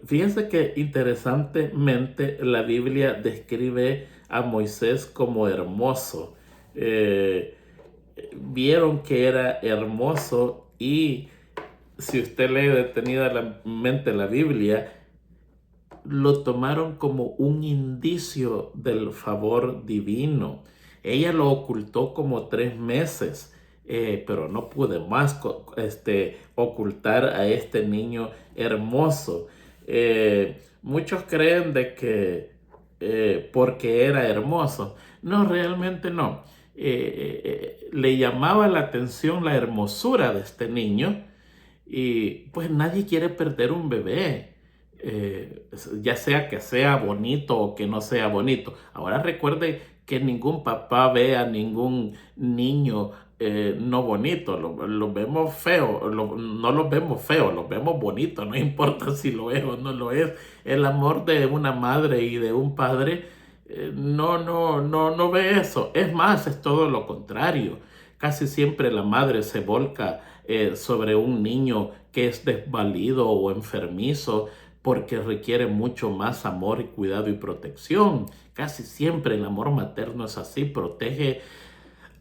Fíjense que interesantemente la Biblia describe a Moisés como hermoso. Vieron que era hermoso, y si usted lee detenidamente la Biblia, lo tomaron como un indicio del favor divino. Ella lo ocultó como 3 meses, pero no pude más ocultar a este niño hermoso. Muchos creen de que porque era hermoso. No, realmente no. Le llamaba la atención la hermosura de este niño, y pues nadie quiere perder un bebé. Ya sea que sea bonito o que no sea bonito. Ahora recuerde que ningún papá ve a ningún niño no bonito. Lo vemos feo, no los vemos feos, los vemos bonitos, no importa si lo es o no lo es. El amor de una madre y de un padre no ve eso. Es más, es todo lo contrario. Casi siempre la madre se volca sobre un niño que es desvalido o enfermizo, porque requiere mucho más amor y cuidado y protección. Casi siempre el amor materno es así, protege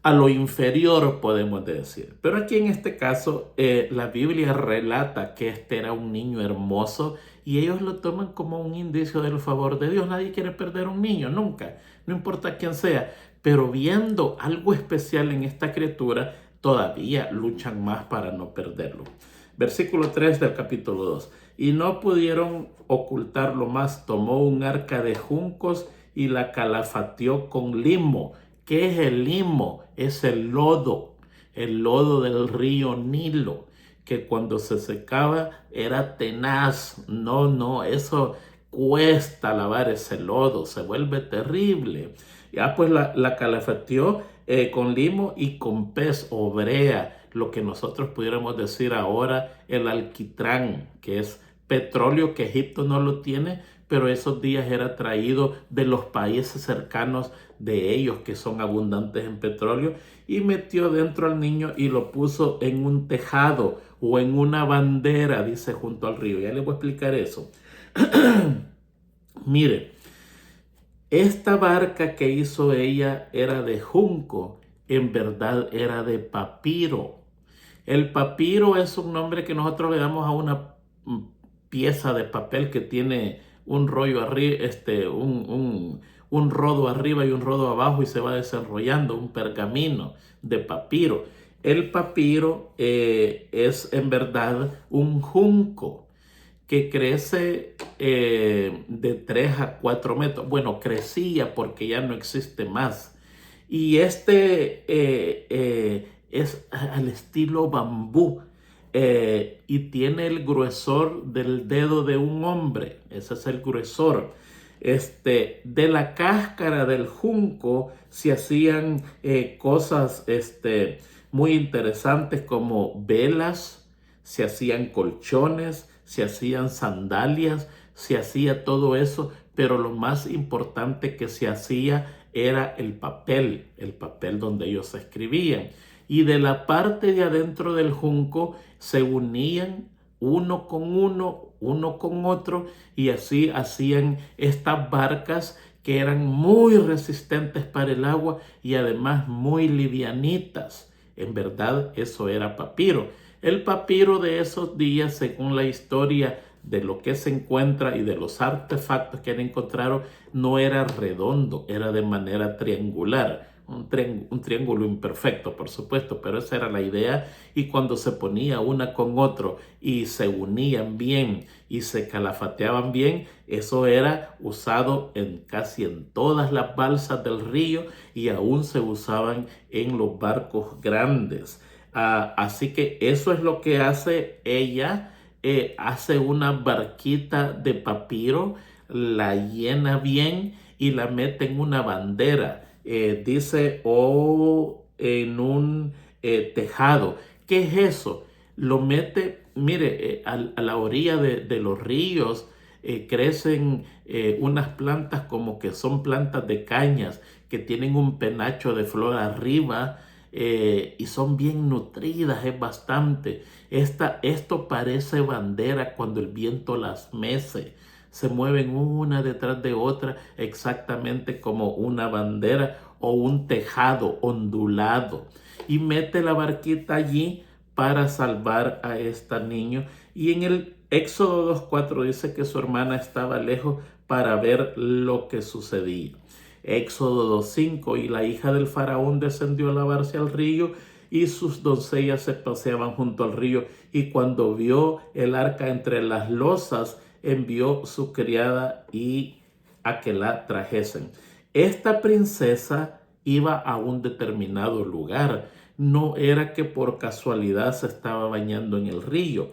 a lo inferior, podemos decir. Pero aquí en este caso, la Biblia relata que este era un niño hermoso, y ellos lo toman como un indicio del favor de Dios. Nadie quiere perder un niño, nunca, no importa quién sea. Pero viendo algo especial en esta criatura, todavía luchan más para no perderlo. Versículo 3 del capítulo 2. Y no pudieron ocultarlo más. Tomó un arca de juncos y la calafateó con limo. ¿Qué es el limo? Es el lodo del río Nilo, que cuando se secaba era tenaz. No, eso cuesta lavar ese lodo, se vuelve terrible. Ya pues la calafateó con limo y con pez o brea, lo que nosotros pudiéramos decir ahora el alquitrán, que es petróleo que Egipto no lo tiene, pero esos días era traído de los países cercanos de ellos, que son abundantes en petróleo, y metió dentro al niño y lo puso en un tejado o en una bandera, dice, junto al río. Ya les voy a explicar eso. Mire, esta barca que hizo ella era de junco, en verdad era de papiro. El papiro es un nombre que nosotros le damos a una pieza de papel que tiene un rollo arriba, un rodo arriba y un rodo abajo y se va desarrollando, un pergamino de papiro. El papiro es en verdad un junco que crece de 3 a 4 metros. Bueno, crecía porque ya no existe más. Y es al estilo bambú y tiene el gruesor del dedo de un hombre. Ese es el gruesor. De la cáscara del junco se hacían cosas muy interesantes como velas, se hacían colchones, se hacían sandalias, se hacía todo eso, pero lo más importante que se hacía era el papel donde ellos escribían. Y de la parte de adentro del junco se unían uno con otro, y así hacían estas barcas que eran muy resistentes para el agua y además muy livianitas. En verdad, eso era papiro. El papiro de esos días, según la historia de lo que se encuentra y de los artefactos que han encontrado, no era redondo, era de manera triangular. Un triángulo imperfecto, por supuesto, pero esa era la idea. Y cuando se ponía una con otro y se unían bien y se calafateaban bien, eso era usado casi en todas las balsas del río, y aún se usaban en los barcos grandes. Así que eso es lo que hace ella. Hace una barquita de papiro, la llena bien y la mete en una bandera. Dice, o en un tejado. ¿Qué es eso? Lo mete, mire, a la orilla de los ríos crecen unas plantas como que son plantas de cañas que tienen un penacho de flor arriba, y son bien nutridas, es bastante. Esto parece bandera cuando el viento las mece. Se mueven una detrás de otra exactamente como una bandera o un tejado ondulado. Y mete la barquita allí para salvar a este niño. Y en el Éxodo 2:4 dice que su hermana estaba lejos para ver lo que sucedía. Éxodo 2:5, y la hija del faraón descendió a lavarse al río, y sus doncellas se paseaban junto al río, y cuando vio el arca entre las losas, envió su criada y a que la trajesen. Esta princesa iba a un determinado lugar, no era que por casualidad se estaba bañando en el río.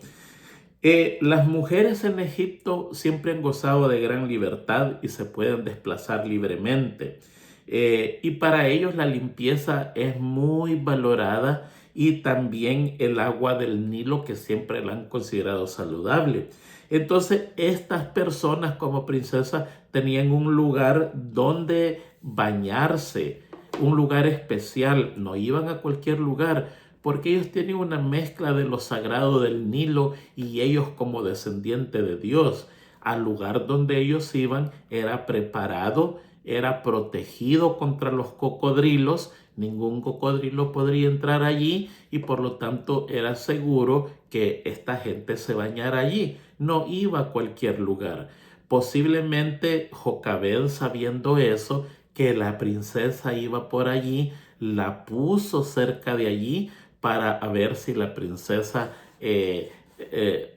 Las mujeres en Egipto siempre han gozado de gran libertad y se pueden desplazar libremente. Y para ellos la limpieza es muy valorada, y también el agua del Nilo, que siempre la han considerado saludable. Entonces, estas personas como princesas tenían un lugar donde bañarse, un lugar especial. No iban a cualquier lugar, porque ellos tienen una mezcla de lo sagrado del Nilo, y ellos como descendientes de Dios. Al lugar donde ellos iban era preparado, era protegido contra los cocodrilos. Ningún cocodrilo podría entrar allí, y por lo tanto era seguro que esta gente se bañara allí. No iba a cualquier lugar. Posiblemente Jocabed, sabiendo eso, que la princesa iba por allí, la puso cerca de allí para ver si la princesa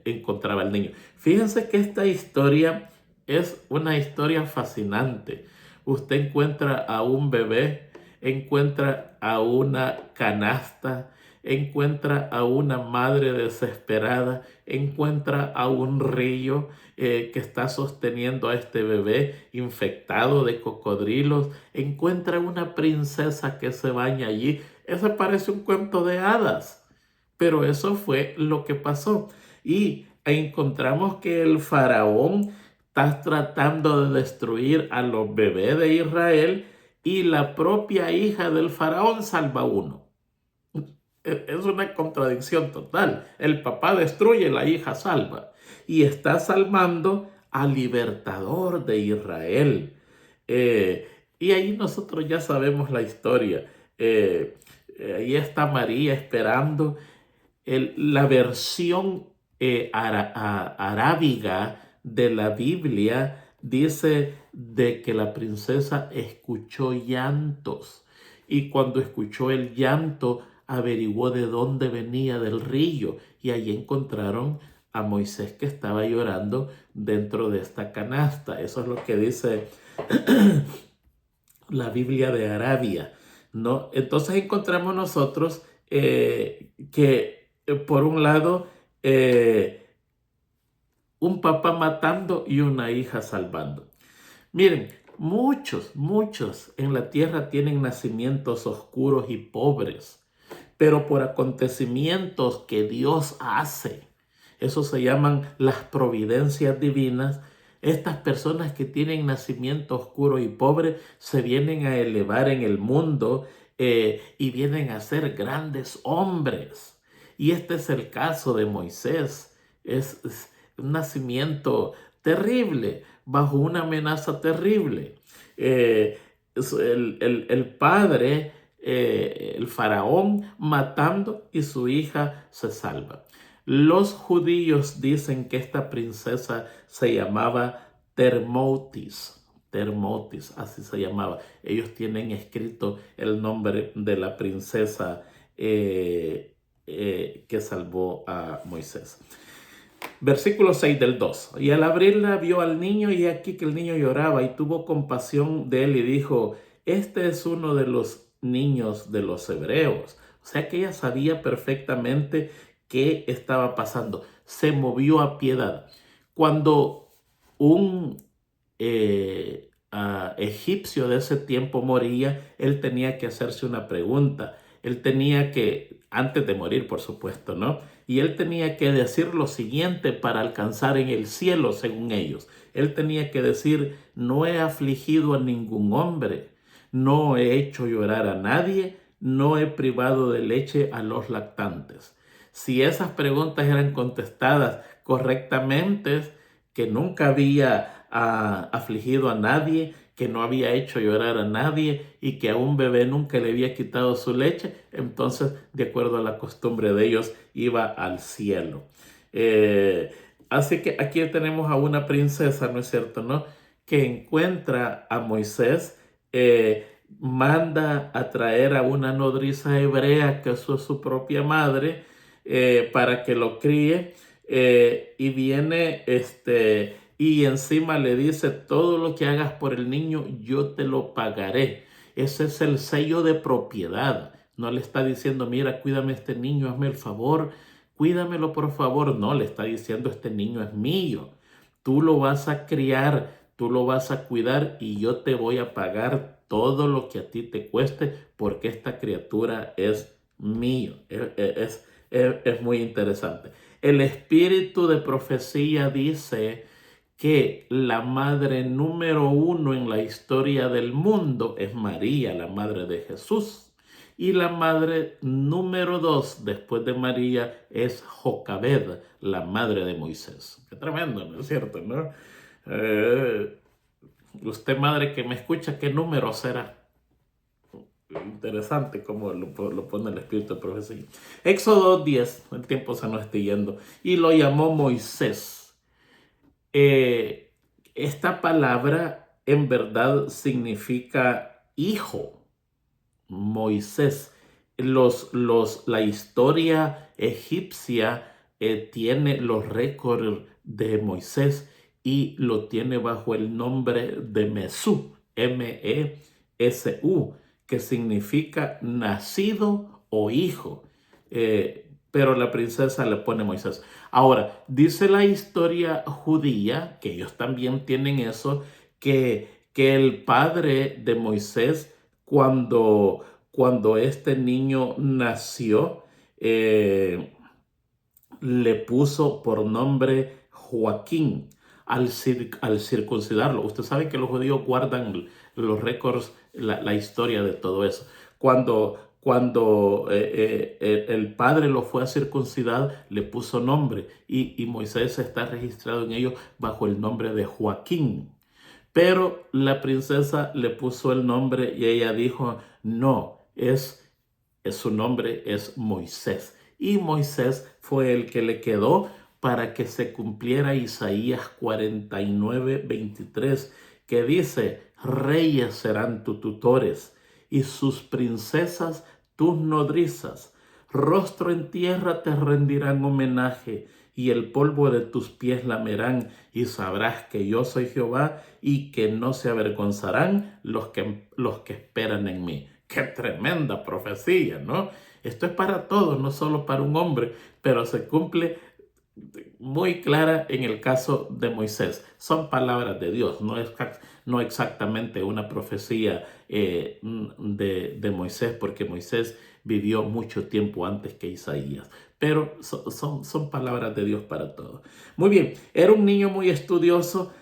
encontraba al niño. Fíjense que esta historia es una historia fascinante. Usted encuentra a un bebé, encuentra a una canasta, encuentra a una madre desesperada, encuentra a un río que está sosteniendo a este bebé infectado de cocodrilos, encuentra una princesa que se baña allí. Eso parece un cuento de hadas, pero eso fue lo que pasó. Y encontramos que el faraón está tratando de destruir a los bebés de Israel, y la propia hija del faraón salva uno. Es una contradicción total. El papá destruye, la hija salva. Y está salvando al libertador de Israel. Y ahí nosotros ya sabemos la historia. Ahí está María esperando. La versión arábiga de la Biblia dice de que la princesa escuchó llantos y cuando escuchó el llanto averiguó de dónde venía del río y allí encontraron a Moisés que estaba llorando dentro de esta canasta. Eso es lo que dice la Biblia de Arabia, ¿no? Entonces encontramos nosotros que por un lado un papá matando y una hija salvando. Miren, muchos en la tierra tienen nacimientos oscuros y pobres, pero por acontecimientos que Dios hace, eso se llaman las providencias divinas. Estas personas que tienen nacimiento oscuro y pobre se vienen a elevar en el mundo y vienen a ser grandes hombres. Y este es el caso de Moisés. Es un nacimiento terrible, bajo una amenaza terrible. El padre, el faraón, matando y su hija se salva. Los judíos dicen que esta princesa se llamaba Termotis. Termotis, así se llamaba. Ellos tienen escrito el nombre de la princesa que salvó a Moisés. Versículo 6 del 2. Y al abrirla vio al niño y aquí que el niño lloraba y tuvo compasión de él y dijo, este es uno de los niños de los hebreos. O sea que ella sabía perfectamente qué estaba pasando. Se movió a piedad. Cuando un egipcio de ese tiempo moría, él tenía que hacerse una pregunta. Él tenía que, antes de morir por supuesto, ¿no? Y él tenía que decir lo siguiente para alcanzar en el cielo, según ellos. Él tenía que decir, no he afligido a ningún hombre, no he hecho llorar a nadie, no he privado de leche a los lactantes. Si esas preguntas eran contestadas correctamente, que nunca había afligido a nadie, que no había hecho llorar a nadie y que a un bebé nunca le había quitado su leche, entonces, de acuerdo a la costumbre de ellos, iba al cielo. Así que aquí tenemos a una princesa, ¿no es cierto?, ¿no?, que encuentra a Moisés, manda a traer a una nodriza hebrea, que es su propia madre, para que lo críe, y viene y encima le dice, todo lo que hagas por el niño, yo te lo pagaré. Ese es el sello de propiedad. No le está diciendo, mira, cuídame este niño, hazme el favor, cuídamelo por favor. No, le está diciendo, este niño es mío. Tú lo vas a criar, tú lo vas a cuidar y yo te voy a pagar todo lo que a ti te cueste porque esta criatura es mío. Es muy interesante. El espíritu de profecía dice que la madre número 1 en la historia del mundo es María, la madre de Jesús. Y la madre número 2 después de María es Jocabed, la madre de Moisés. Qué tremendo, ¿no es cierto?, ¿no? Usted, madre que me escucha, ¿qué número será? Interesante cómo lo pone el espíritu de profecía. Éxodo 10, el tiempo se nos está yendo, y lo llamó Moisés. Esta palabra en verdad significa hijo. Moisés. La historia egipcia tiene los récords de Moisés y lo tiene bajo el nombre de Mesú, M-E-S-U, que significa nacido o hijo. Pero la princesa le pone Moisés. Ahora, dice la historia judía, que ellos también tienen eso, que el padre de Moisés, cuando este niño nació, le puso por nombre Joaquín al circuncidarlo. Usted sabe que los judíos guardan los récords, la historia de todo eso. Cuando cuando el padre lo fue a circuncidar, le puso nombre y Moisés está registrado en ellos bajo el nombre de Joaquín. Pero la princesa le puso el nombre y ella dijo, no, su nombre es Moisés. Y Moisés fue el que le quedó para que se cumpliera Isaías 49:23, que dice, reyes serán tus tutores y sus princesas tus nodrizas. Rostro en tierra te rendirán homenaje y el polvo de tus pies lamerán y sabrás que yo soy Jehová y que no se avergonzarán los que esperan en mí. ¡Qué tremenda profecía!, ¿no? Esto es para todos, no solo para un hombre, pero se cumple muy clara en el caso de Moisés. Son palabras de Dios, no exactamente una profecía de Moisés, porque Moisés vivió mucho tiempo antes que Isaías. Pero son palabras de Dios para todos. Muy bien, era un niño muy estudioso.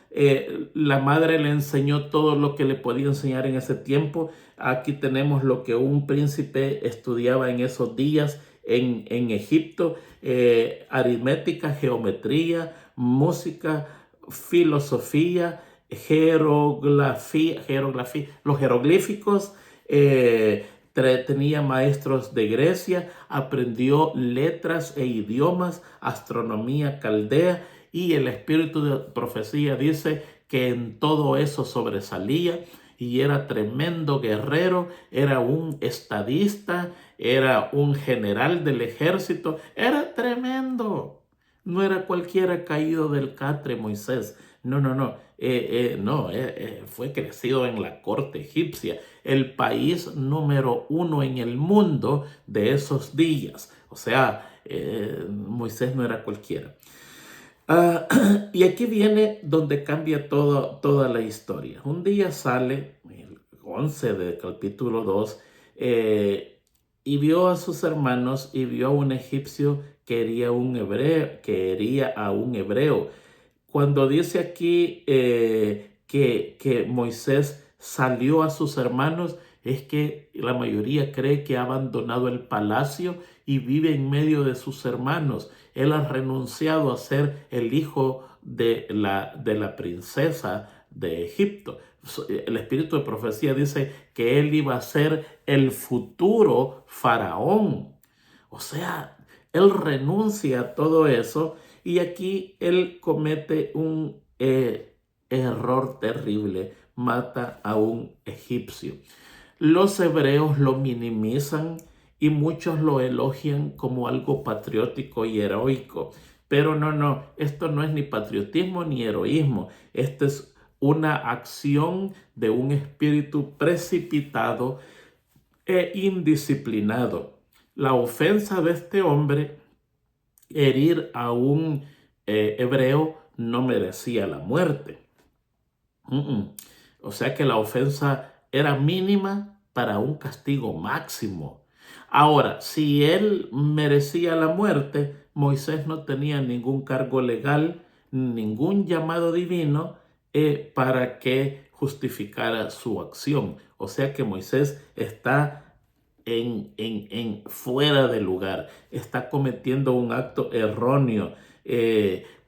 La madre le enseñó todo lo que le podía enseñar en ese tiempo. Aquí tenemos lo que un príncipe estudiaba en esos días en Egipto: aritmética, geometría, música, filosofía, jeroglafía, los jeroglíficos. Tenía maestros de Grecia, aprendió letras e idiomas, astronomía caldea, y el espíritu de profecía dice que en todo eso sobresalía y era tremendo guerrero, era un estadista, era un general del ejército, era tremendo. No era cualquiera caído del catre Moisés. No, no, no. Fue crecido en la corte egipcia, el país número 1 en el mundo de esos días. O sea, Moisés no era cualquiera. Y aquí viene donde cambia toda la historia. Un día sale, el 11 del capítulo 2, y vio a sus hermanos y vio a un egipcio que hería a un hebreo. Cuando dice aquí que Moisés salió a sus hermanos, es que la mayoría cree que ha abandonado el palacio y vive en medio de sus hermanos. Él ha renunciado a ser el hijo de la princesa de Egipto. El espíritu de profecía dice que él iba a ser el futuro faraón. O sea, él renuncia a todo eso y aquí él comete un error terrible. Mata a un egipcio. Los hebreos lo minimizan y muchos lo elogian como algo patriótico y heroico. Pero no, esto no es ni patriotismo ni heroísmo. Esto es una acción de un espíritu precipitado e indisciplinado. La ofensa de este hombre, herir a un hebreo, no merecía la muerte. O sea que la ofensa era mínima para un castigo máximo. Ahora, si él merecía la muerte, Moisés no tenía ningún cargo legal, ningún llamado divino para que justificara su acción. O sea que Moisés está fuera de lugar, está cometiendo un acto erróneo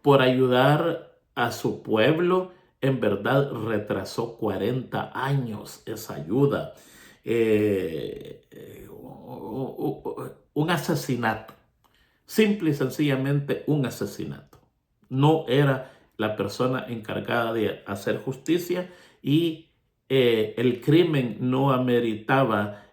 por ayudar a su pueblo. En verdad retrasó 40 años esa ayuda. Un asesinato, simple y sencillamente un asesinato. No era la persona encargada de hacer justicia y el crimen no ameritaba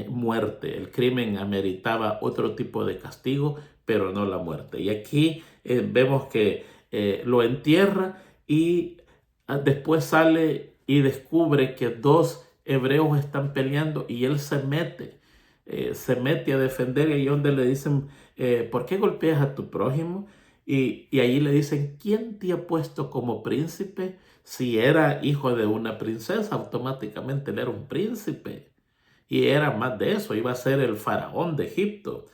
muerte. El crimen ameritaba otro tipo de castigo, pero no la muerte. Y aquí vemos que lo entierra y después sale y descubre que dos hebreos están peleando y él se mete a defender, y donde le dicen, ¿por qué golpeas a tu prójimo? Y ahí le dicen, ¿quién te ha puesto como príncipe? Si era hijo de una princesa, automáticamente él era un príncipe. Y era más de eso, iba a ser el faraón de Egipto.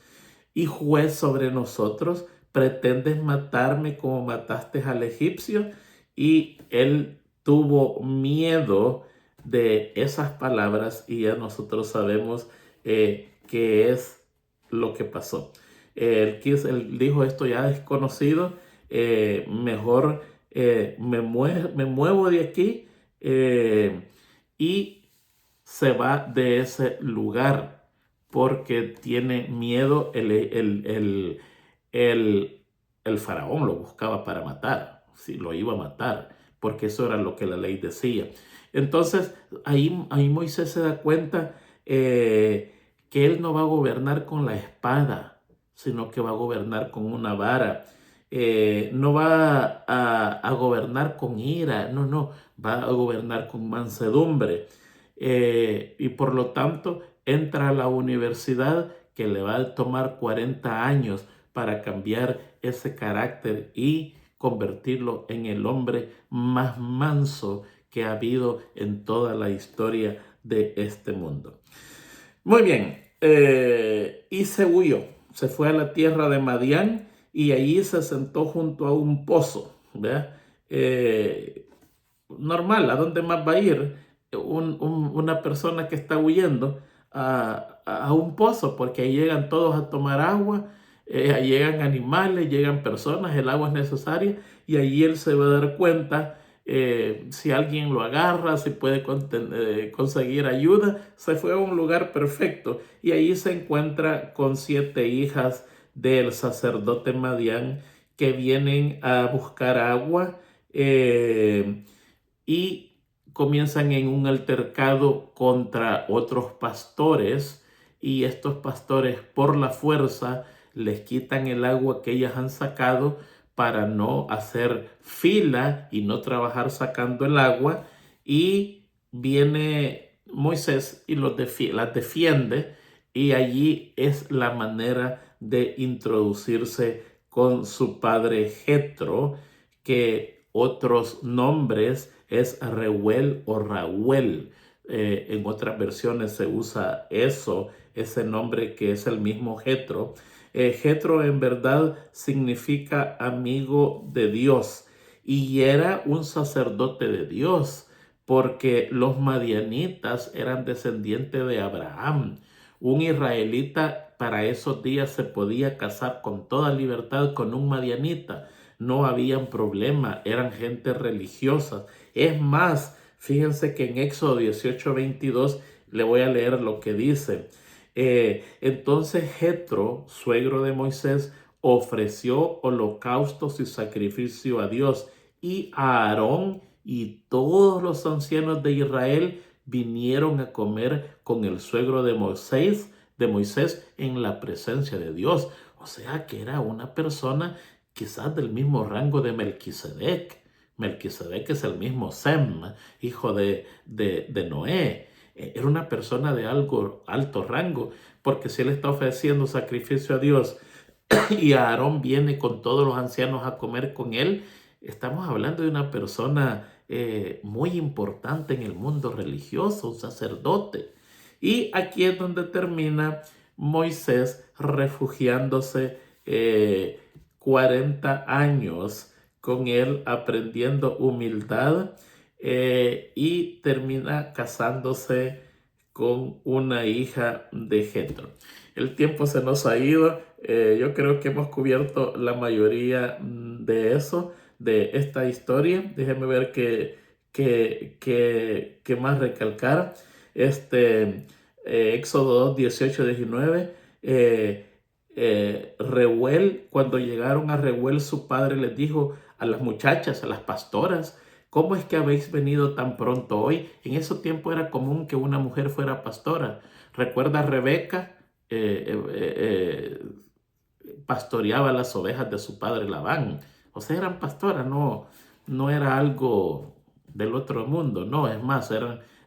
Y juez sobre nosotros, ¿pretendes matarme como mataste al egipcio? Y él tuvo miedo de esas palabras y ya nosotros sabemos qué es lo que pasó. Él dijo, esto ya es conocido, mejor me muevo de aquí, y se va de ese lugar porque tiene miedo. El faraón lo buscaba para matar, si lo iba a matar, porque eso era lo que la ley decía. Entonces ahí Moisés se da cuenta que él no va a gobernar con la espada, sino que va a gobernar con una vara. No va a gobernar con ira, no, va a gobernar con mansedumbre. Y por lo tanto entra a la universidad, que le va a tomar 40 años para cambiar ese carácter y convertirlo en el hombre más manso que ha habido en toda la historia de este mundo. Muy bien, y se huyó, se fue a la tierra de Madián y allí se sentó junto a un pozo, ¿verdad? Normal, ¿a dónde más va a ir una persona que está huyendo? A un pozo, porque ahí llegan todos a tomar agua, ahí llegan animales, llegan personas, el agua es necesaria, y allí él se va a dar cuenta si alguien lo agarra, si puede conseguir ayuda. Se fue a un lugar perfecto y ahí se encuentra con 7 hijas del sacerdote Madián que vienen a buscar agua. Y comienzan en un altercado contra otros pastores, y estos pastores por la fuerza les quitan el agua que ellas han sacado para no hacer fila y no trabajar sacando el agua, y viene Moisés y las defiende, y allí es la manera de introducirse con su padre Jetro, que otros nombres es Reuel o Raúl. En otras versiones se usa ese nombre que es el mismo Jetro. Jetro en verdad significa amigo de Dios, y era un sacerdote de Dios, porque los madianitas eran descendientes de Abraham. Un israelita para esos días se podía casar con toda libertad con un madianita. No habían problema, eran gente religiosa. Es más, fíjense que en Éxodo 18:22 le voy a leer lo que dice. Entonces Jetro, suegro de Moisés, ofreció holocaustos y sacrificio a Dios, y a Aarón y todos los ancianos de Israel vinieron a comer con el suegro de Moisés en la presencia de Dios. O sea que era una persona quizás del mismo rango de Melquisedec. Melquisedec es el mismo Sem, hijo de Noé. Era una persona de alto rango, porque si él está ofreciendo sacrificio a Dios y Aarón viene con todos los ancianos a comer con él, estamos hablando de una persona muy importante en el mundo religioso, un sacerdote. Y aquí es donde termina Moisés refugiándose 40 años con él, aprendiendo humildad, y termina casándose con una hija de Jetro. El tiempo se nos ha ido. Yo creo que hemos cubierto la mayoría de eso, de esta historia. Déjenme ver qué más recalcar. Éxodo 2, 18, 19. Reuel, cuando llegaron a Reuel, su padre les dijo a las muchachas, a las pastoras: ¿cómo es que habéis venido tan pronto hoy? En ese tiempo era común que una mujer fuera pastora. Recuerda a Rebeca, pastoreaba las ovejas de su padre Labán. O sea, eran pastoras, no era algo del otro mundo, no, es más,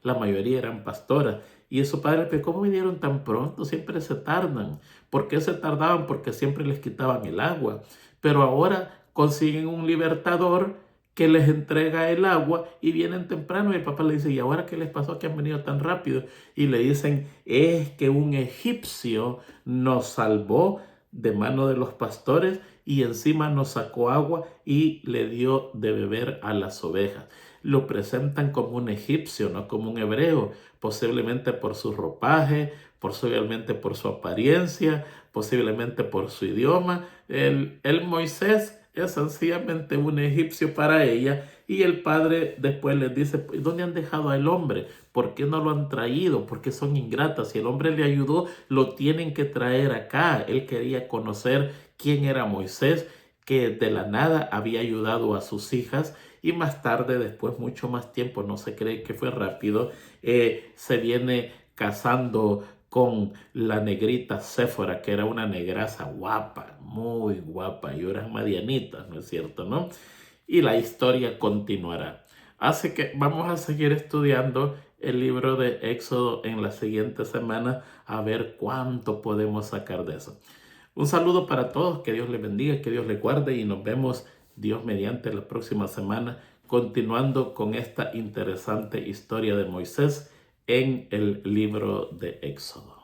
la mayoría eran pastoras. Y su padre, pero ¿cómo vinieron tan pronto? Siempre se tardan. ¿Por qué se tardaban? Porque siempre les quitaban el agua. Pero ahora consiguen un libertador que les entrega el agua y vienen temprano, y el papá le dice: ¿y ahora qué les pasó que han venido tan rápido? Y le dicen: es que un egipcio nos salvó de mano de los pastores y encima nos sacó agua y le dio de beber a las ovejas. Lo presentan como un egipcio, no como un hebreo, posiblemente por su ropaje, posiblemente por su apariencia, posiblemente por su idioma. El Moisés es sencillamente un egipcio para ella, y el padre después les dice: ¿dónde han dejado al hombre? ¿Por qué no lo han traído? ¿Por qué son ingratas? Si el hombre le ayudó, lo tienen que traer acá. Él quería conocer quién era Moisés, que de la nada había ayudado a sus hijas, y más tarde, después mucho más tiempo, no se cree que fue rápido, se viene casando con la negrita Séfora, que era una negraza guapa, muy guapa, y eran madianitas, ¿no es cierto, no? Y la historia continuará. Así que vamos a seguir estudiando el libro de Éxodo en la siguiente semana, a ver cuánto podemos sacar de eso. Un saludo para todos, que Dios les bendiga, que Dios les guarde, y nos vemos Dios mediante la próxima semana, continuando con esta interesante historia de Moisés en el libro de Éxodo.